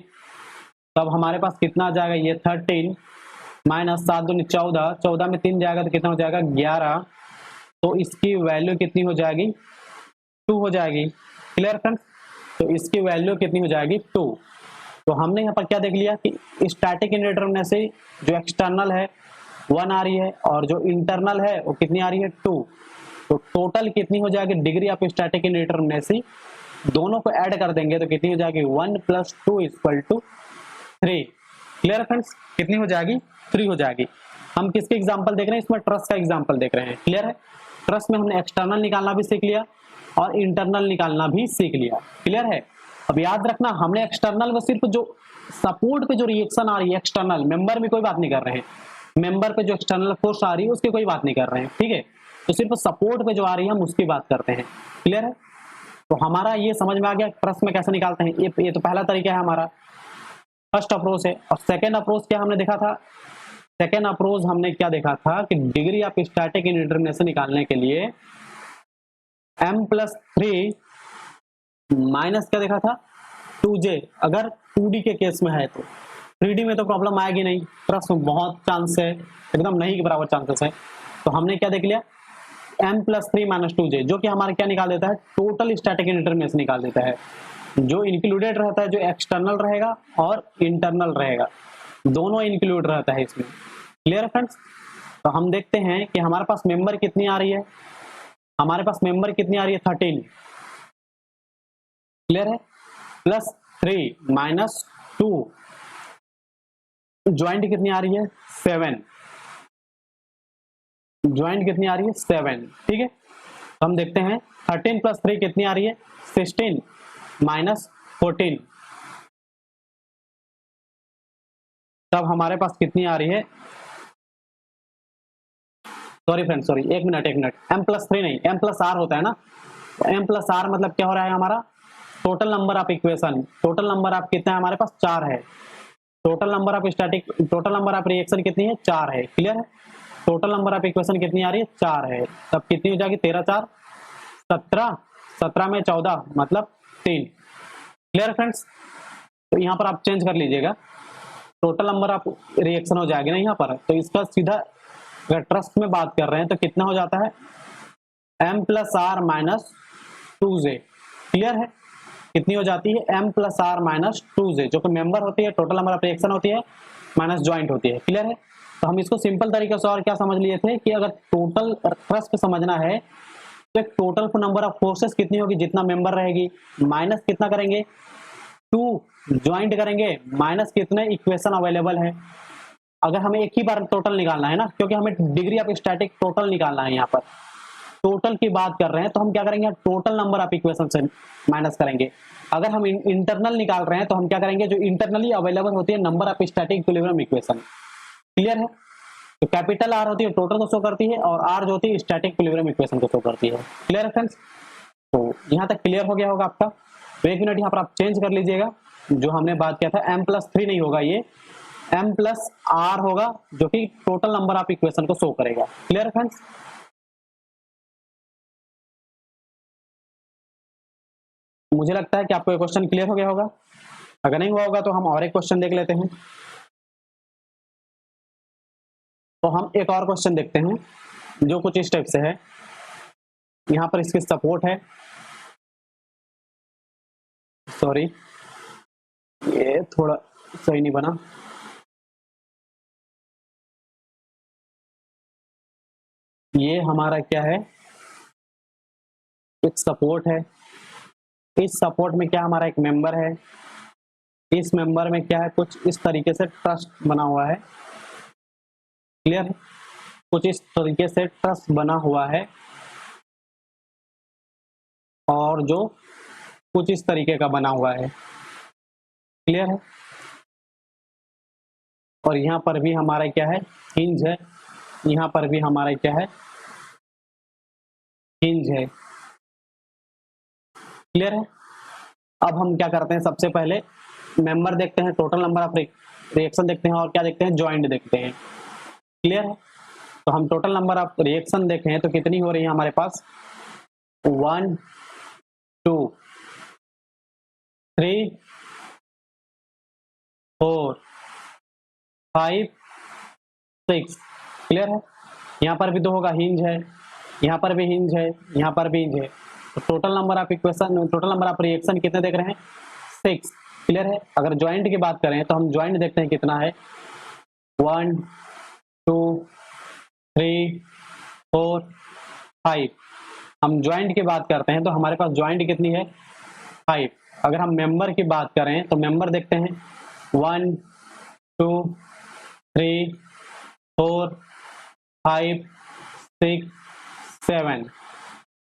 तब हमारे पास कितना आ जाएगा ये 13 माइनस 7 दूनी 14, 14 में 3 जाएगा तो कितना हो जाएगा 11। तो इसकी वैल्यू कितनी हो जाएगी 2 हो जाएगी। Clear friends. तो इसकी वैल्यू कितनी हो जाएगी 2। तो हमने यहाँ पर क्या देख लिया कि स्टैटिक इंडिटरमिनेसी जो एक्सटर्नल है 1 आ रही है और जो इंटरनल है वो कितनी आ रही है 2। तो टोटल कितनी हो जाएगी डिग्री ऑफ स्टैटिक इंडिटरमिनेसी दोनों को ऐड कर देंगे तो कितनी हो जाएगी 1 + 2 = 3। Clear friends. कितनी हो जाएगी 3 हो जाएगी। हम किसके एग्जांपल देख रहे हैं इसमें ट्रस का एग्जांपल देख रहे हैं। क्लियर है। ट्रस में हमने एक्सटर्नल निकालना भी सीख लिया और इंटरनल निकालना भी सीख लिया। क्लियर है। अब याद रखना हमने एक्सटर्नल में सिर्फ जो सपोर्ट पे जो रिएक्शन आ रही है एक्सटर्नल मेंबर में कोई बात नहीं कर रहे हैं। मेंबर पे जो एक्सटर्नल फोर्स आ रही है उसकी कोई बात नहीं कर रहे हैं, ठीक है। तो सिर्फ सपोर्ट पे जो आ रही है हम उसकी बात करते हैं, क्लियर है। तो हमारा ये समझ में आ गया प्रश्न में कैसे निकालते हैं। ये तो पहला तरीका है हमारा, फर्स्ट अप्रोच है। और सेकेंड अप्रोच क्या हमने देखा था, सेकेंड अप्रोच हमने क्या देखा था कि डिग्री ऑफ स्टैटिक इंडिटरमिनेशन निकालने के लिए m+3 माइनस क्या देखा था 2j, अगर 2d के केस में है तो 3d में तो प्रॉब्लम आएगी नहीं, प्रश्न बहुत चांस है, एकदम नहीं के बराबर चांसेस है। तो हमने क्या देख लिया m+3 माइनस 2j, जो कि हमारा क्या निकाल देता है टोटल स्टैटिक इंडिटरमिनेशन निकाल देता है। जो इंक्लूडेड रहता है, जो एक्सटर्नल रहेगा और इंटरनल रहेगा, दोनों इंक्लूड रहता है इसमें, क्लियर है फ्रेंड्स। तो हम देखते हैं कि हमारे पास मेंबर कितनी आ रही है, हमारे पास मेंबर कितनी आ रही है 13, क्लियर है, +3 माइनस 2, ज्वाइंट कितनी आ रही है 7, ज्वाइंट कितनी आ रही है 7, ठीक है। तो हम देखते हैं 13 + 3 कितनी आ रही है 16 माइनस 14, तब हमारे पास कितनी आ रही है, सॉरी फ्रेंड सॉरी, एक मिनट m+3 नहीं, m+r होता है ना। तो m+r मतलब क्या हो रहा है हमारा total number of equation, total number of कितना है हमारे पास 4 है, total number of static, total number of reaction कितनी है 4 है, क्लियर है। टोटल नंबर ऑफ इक्वेशन कितनी आ रही है 4 है, तब कितनी हो जाएगी 13 4 17, 17 में 14 मतलब 3, क्लियर फ्रेंड्स। तो यहाँ पर आप चेंज कर लीजिएगा, टोटल नंबर ऑफ रिएक्शन हो जाएगी ना यहाँ पर, तो इसका सीधा अगर ट्रस्ट में बात कर रहे हैं तो कितना हो जाता है m+r माइनस 2j, क्लियर है। कितनी हो जाती है m+r माइनस 2j, जो कि मेंबर होती है, टोटल नंबर ऑफ रिएक्शन होती है, माइनस ज्वाइंट होती है, क्लियर है। तो हम इसको सिंपल तरीके से और क्या समझ लिए थे कि अगर टोटल ट्रस्ट समझना है तो एक टोटल नंबर ऑफ फोर्सेस कितनी होगी जितना मेंबर रहेगी, माइनस कितना करेंगे 2 ज्वाइंट करेंगे, माइनस कितने इक्वेशन अवेलेबल है। अगर हमें एक ही बार टोटल निकालना है ना, क्योंकि हमें डिग्री ऑफ स्टैटिक टोटल निकालना है, यहाँ पर टोटल की बात कर रहे हैं तो हम क्या करेंगे टोटल नंबर ऑफ इक्वेशन से माइनस करेंगे। अगर हम इंटरनल निकाल रहे हैं तो हम क्या करेंगे जो इंटरनली अवेलेबल होती है number of static equilibrium equation, clear है। तो कैपिटल आर होती है टोटल को शो करती है और आर जो होती है स्टैटिक इक्विलिब्रियम इक्वेशन को शो करती है, क्लियर है फ्रेंड्स। तो यहाँ तक क्लियर हो गया होगा आपका। तो एक मिनट यहाँ पर आप चेंज कर लीजिएगा, जो हमने बात किया था m+3 नहीं होगा, ये m+r होगा, जो कि टोटल नंबर ऑफ इक्वेशन को शो करेगा, क्लियर है फ्रेंड्स। मुझे लगता है कि आपको ये क्वेश्चन क्लियर हो गया होगा, अगर नहीं हुआ होगा तो हम और एक क्वेश्चन देख लेते हैं। तो हम एक और क्वेश्चन देखते हैं जो कुछ इस टाइप से है, यहाँ पर इसकी सपोर्ट है, सॉरी ये थोड़ा सही नहीं बना, ये हमारा क्या है एक सपोर्ट है, इस सपोर्ट में क्या हमारा एक मेंबर है, इस मेंबर में क्या है कुछ इस तरीके से ट्रस्ट बना हुआ है, क्लियर है, कुछ इस तरीके से ट्रस्ट बना हुआ है और जो कुछ इस तरीके का बना हुआ है, क्लियर है। और यहाँ पर भी हमारा क्या है हिंज है, यहाँ पर भी हमारा क्या है हिंज है, क्लियर है। अब हम क्या करते हैं सबसे पहले मेंबर देखते हैं, टोटल नंबर ऑफ रिएक्शन देखते हैं और क्या देखते हैं ज्वाइंट देखते हैं, क्लियर है। तो हम टोटल नंबर ऑफ रिएक्शन देखें तो कितनी हो रही है हमारे पास 1 2 3 4 5 6, क्लियर है। यहाँ पर भी 2 होगा, हिंज है, यहाँ पर भी हिंज है, यहाँ पर भी हिंज है। तो total number of equation, total number of reaction कितने देख रहे हैं 6, क्लियर है। अगर ज्वाइंट की बात करें तो हम ज्वाइंट देखते हैं कितना है 1 2 3 4 5, हम ज्वाइंट की बात करते हैं तो हमारे पास ज्वाइंट कितनी है 5। अगर हम मेंबर की बात करें तो मेंबर देखते हैं 1 2 3 4 5 6 7,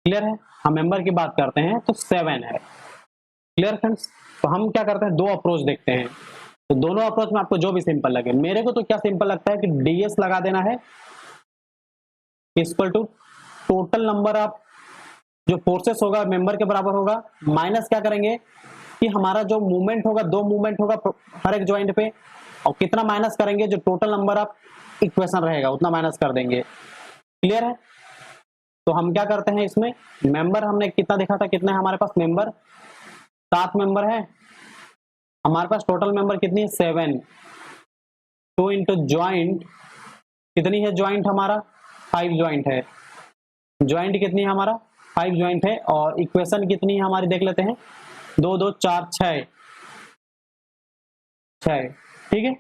क्लियर है। हम मेंबर की बात करते हैं तो 7 है, क्लियर फ्रेंड्स। तो हम क्या करते हैं 2 अप्रोच देखते हैं, तो दोनों अप्रोच में आपको जो भी सिंपल लगे। मेरे को तो क्या सिंपल लगता है कि ds लगा देना है equal to total number of जो फोर्सेस होगा मेंबर के बराबर होगा, माइनस क्या करेंगे कि हमारा जो मूवमेंट होगा, 2 मूवमेंट होगा हर एक ज्वाइंट पे, और कितना माइनस करेंगे, जो टोटल नंबर ऑफ इक्वेशन रहेगा उतना माइनस कर देंगे। क्लियर है? तो हम क्या करते हैं इसमें, मेंबर हमने कितना देखा था, कितने हमारे पास मेंबर, 7 मेंबर है हमारे पास। टोटल मेंबर कितनी है, 7। 2 इंटू ज्वाइंट कितनी है, ज्वाइंट हमारा 5 ज्वाइंट है। ज्वाइंट कितनी है हमारा, 5 ज्वाइंट है। और इक्वेशन कितनी है हमारी देख लेते हैं, 2 2 4 6। ठीक है,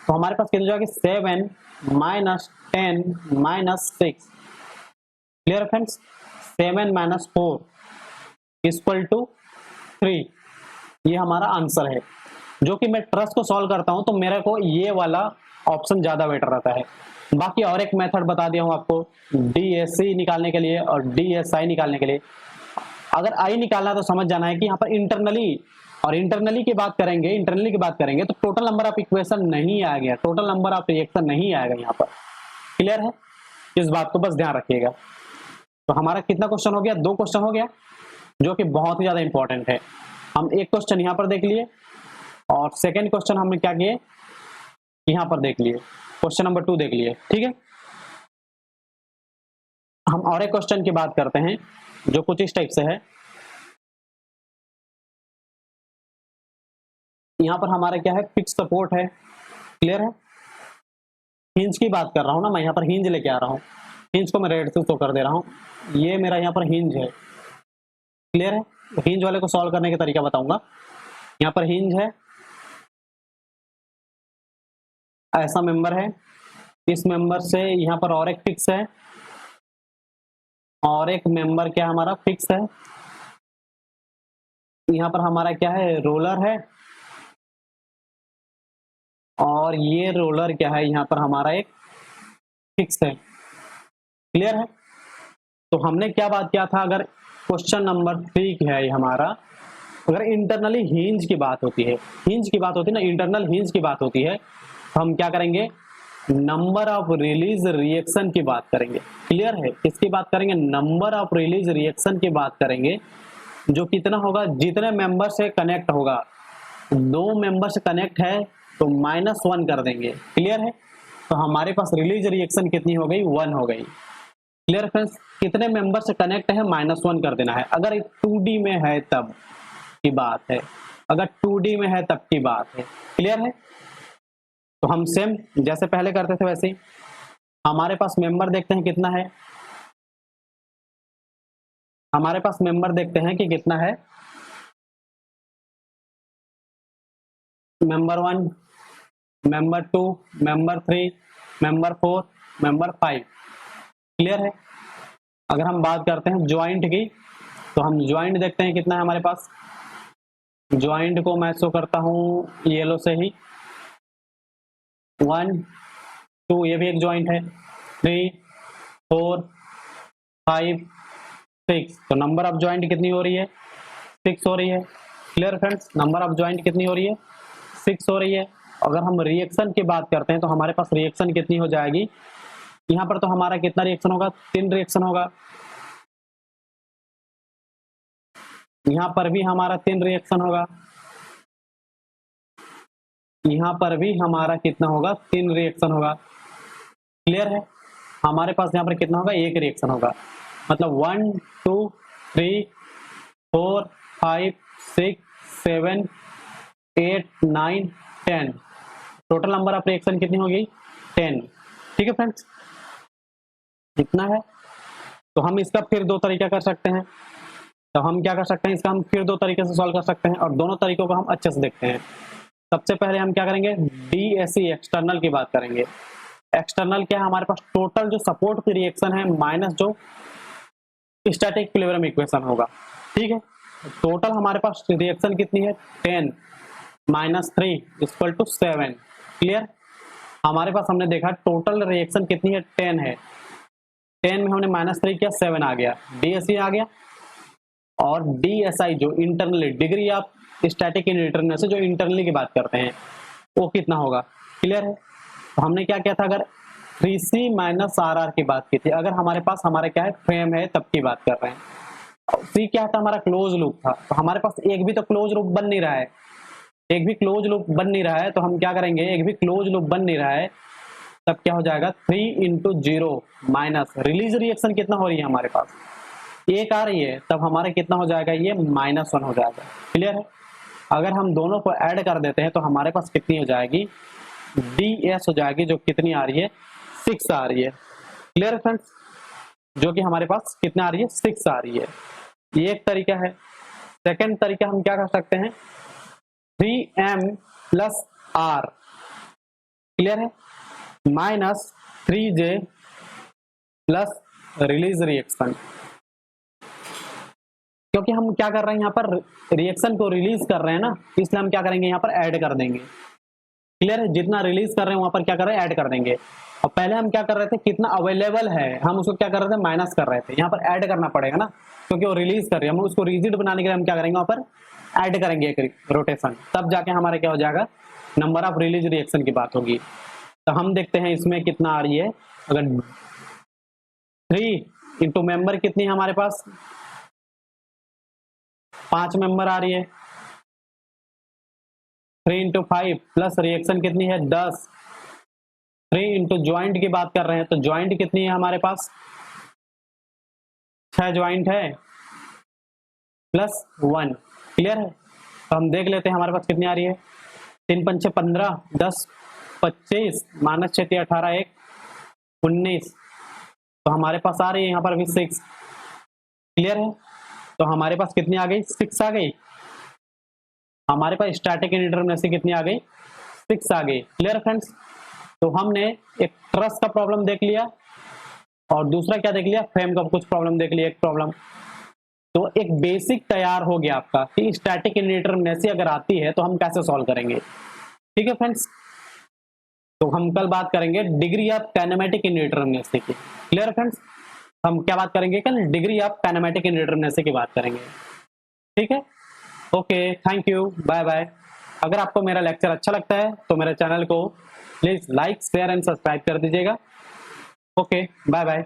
तो हमारे पास कितनी जाएगी, 7 minus 10 minus 6। Clear friends? 7 minus 4 equal to 3। ये हमारा आंसर है। जो कि मैं ट्रस्ट को सॉल्व करता हूं तो मेरे को ये वाला ऑप्शन ज्यादा बेटर रहता है। बाकी और एक मेथड बता दिया हूं आपको DSC निकालने के लिए और DSI निकालने के लिए। अगर आई निकालना है तो समझ जाना है कि यहाँ पर इंटरनली, और इंटरनली की बात करेंगे, इंटरनली की बात करेंगे तो टोटल नंबर ऑफ इक्वेशन नहीं आएगा, टोटल नंबर ऑफ रिएक्शन नहीं आएगा यहाँ पर। क्लियर है? इस बात को बस ध्यान रखिएगा। तो हमारा कितना क्वेश्चन हो गया, 2 क्वेश्चन हो गया, जो कि बहुत ही ज्यादा इंपॉर्टेंट है। हम एक क्वेश्चन यहाँ पर देख लिए और सेकेंड क्वेश्चन हमने क्या किए, यहाँ पर देख लिए, क्वेश्चन नंबर 2 देख लिए। ठीक है, हम और एक क्वेश्चन की बात करते हैं जो कुछ इस टाइप से है। यहाँ पर हमारा क्या है, फिक्स सपोर्ट है। क्लियर है? हिंज की बात कर रहा हूँ ना मैं, यहाँ पर हिंज लेके आ रहा हूँ, हिंज को मैं रेड से शो कर दे रहा हूँ। ये मेरा यहाँ पर हिंज है। क्लियर है? हिंज वाले को सॉल्व करने का तरीका बताऊंगा। यहाँ पर हिंज है, ऐसा मेंबर है, इस मेंबर से यहाँ पर और एक फिक्स है, और एक मेंबर क्या हमारा फिक्स है। यहाँ पर हमारा क्या है, रोलर है, और ये रोलर क्या है, यहाँ पर हमारा एक फिक्स है। क्लियर है? तो हमने क्या बात किया था, अगर क्वेश्चन नंबर 3 है हमारा, अगर इंटरनली हिंज की बात होती है, हिंज की बात होती है ना, इंटरनल हिंज की बात होती है, तो हम क्या करेंगे, नंबर ऑफ रिलीज रिएक्शन की बात करेंगे। क्लियर है? किसकी बात करेंगे, नंबर ऑफ रिलीज रिएक्शन की बात करेंगे, जो कितना होगा, जितने मेंबर से कनेक्ट होगा। 2 मेंबर से कनेक्ट है तो -1 कर देंगे। क्लियर है? तो हमारे पास रिलीज रिएक्शन कितनी हो गई, 1 हो गई। Clear friends? कितने मेंबर से कनेक्ट है, -1 कर देना है। अगर 2D में है तब की बात है, अगर 2D में है तब की बात है। क्लियर है? तो हम सेम जैसे पहले करते थे वैसे ही हमारे पास मेंबर देखते हैं कितना है, हमारे पास मेंबर देखते हैं कि कितना है, member 1, member 2, member 3, member 4, member 5। Clear है? अगर हम बात करते हैं ज्वाइंट की, तो हम ज्वाइंट देखते हैं कितना है हमारे पास। ज्वाइंट को मैं शो करता हूं येलो से ही, 1 2, ये भी एक ज्वाइंट है, 3 4 5 6। तो नंबर ऑफ ज्वाइंट कितनी हो रही है, 6 हो रही है। Clear friends? Number of joint कितनी हो रही है, 6 हो रही है। अगर हम रिएक्शन की बात करते हैं तो हमारे पास रिएक्शन कितनी हो जाएगी, यहाँ पर तो हमारा कितना रिएक्शन होगा, 3 रिएक्शन होगा। यहाँ पर भी हमारा 3 रिएक्शन होगा, यहाँ पर भी हमारा कितना होगा, 3 रिएक्शन होगा। क्लियर है? हमारे पास यहाँ पर कितना होगा, 1 रिएक्शन होगा। मतलब 1 2 3 4 5 6 7 8 9 10, टोटल नंबर ऑफ रिएक्शन कितनी होगी, 10। ठीक है फ्रेंड्स? इतना है। तो हम इसका फिर 2 तरीका कर सकते हैं। तो हम क्या कर सकते हैं, इसका हम फिर 2 तरीके से सॉल्व कर सकते हैं, और दोनों तरीकों को हम अच्छे से देखते हैं। सबसे पहले हम क्या करेंगे, DSE एक्सटर्नल की बात करेंगे। एक्सटर्नल क्या है, हमारे पास टोटल जो सपोर्ट की रिएक्शन है माइनस जो स्टैटिक इक्विलिब्रियम इक्वेशन होगा। ठीक है? टोटल हमारे पास रिएक्शन कितनी है, 10 -3 इक्वल टू 7। क्लियर? हमारे पास हमने देखा टोटल रिएक्शन कितनी है, 10 है। 10 में हमने -3 किया, 7 आ गया, DSE आ गया। और DSI जो इंटरनली डिग्री ऑफ स्टैटिक इनडिटरमिनेसी, जो इंटरनली की बात करते हैं, वो कितना होगा, क्लियर है। तो हमने क्या किया था, अगर 3C माइनस RR की बात की थी, अगर हमारे पास हमारा क्या है फ्रेम है तब की बात कर रहे हैं। सी क्या था, हमारा क्लोज लूप था, तो हमारे पास एक भी तो क्लोज लूप बन नहीं रहा है, एक भी क्लोज लूप बन नहीं रहा है, तो हम क्या करेंगे, एक भी क्लोज लूप बन नहीं रहा है, तब क्या हो जाएगा 3 इंटू 0 माइनस रिलीज रिएक्शन कितना हो रही है हमारे पास, एक आ रही है, तब हमारा कितना हो जाएगा, ये -1 हो जाएगा, क्लियर है। अगर हम दोनों को ऐड कर देते हैं तो हमारे पास कितनी हो जाएगी, DS हो जाएगी, जो कितनी आ रही है, 6 आ रही है, क्लियर है फ्रेंड्स, जो कि हमारे पास कितना आ रही है, 6 आ रही है। ये एक तरीका है। सेकंड तरीका हम क्या कर सकते हैं, 3M प्लस R, क्लियर है, minus 3J plus release reaction, क्योंकि हम क्या कर रहे हैं यहाँ पर रिएक्शन को रिलीज कर रहे हैं ना, इसलिए हम क्या करेंगे यहाँ पर ऐड कर देंगे, क्लियर है, जितना रिलीज कर रहे हैं वहां पर क्या कर रहे हैं, ऐड कर देंगे। और पहले हम क्या कर रहे थे, कितना अवेलेबल है हम उसको क्या कर रहे थे, माइनस कर रहे थे, यहाँ पर ऐड करना पड़ेगा ना, क्योंकि वो रिलीज कर रही है, हम उसको रिजिड बनाने के लिए हम क्या करेंगे, वहां पर ऐड करेंगे एक रोटेशन, तब जाके हमारा क्या हो जाएगा, नंबर ऑफ रिलीज रिएक्शन की बात होगी। तो हम देखते हैं इसमें कितना आ रही है, अगर 3 इंटू मेंबर कितनी है हमारे पास, 5 मेंबर आ रही है, 3 इंटू 5 प्लस रिएक्शन कितनी है 10, 3 इंटू ज्वाइंट की बात कर रहे हैं, तो ज्वाइंट कितनी है हमारे पास, 6 ज्वाइंट है प्लस 1, क्लियर है। तो हम देख लेते हैं हमारे पास कितनी आ रही है, 3 पंचे 15, 10 25 माइनस 6 18 1 19, तो हमारे पास आ रही है यहाँ पर भी 6, क्लियर है। तो हमारे पास कितनी आ गई, 6 आ गई, हमारे पास स्टैटिक इंडिटरमिनेसी कितनी आ गई, 6 आ गई, क्लियर फ्रेंड्स। तो हमने एक ट्रस का प्रॉब्लम देख लिया और दूसरा क्या देख लिया, फ्रेम का कुछ प्रॉब्लम देख लिया, एक प्रॉब्लम। तो एक बेसिक तैयार हो गया आपका कि स्टैटिक इंडिटरमिनेसी अगर आती है तो हम कैसे सॉल्व करेंगे, ठीक है फ्रेंड्स। तो हम कल बात करेंगे डिग्री ऑफ काइनेमेटिक इंडिटरमिनेसी की, क्लियर फ्रेंड्स। हम क्या बात करेंगे कल, डिग्री ऑफ काइनेमेटिक इंडिटरमिनेसी की बात करेंगे, ठीक है। Okay, thank you, bye bye. अगर आपको मेरा लेक्चर अच्छा लगता है तो मेरे चैनल को please like share and subscribe कर दीजिएगा। Okay, bye bye.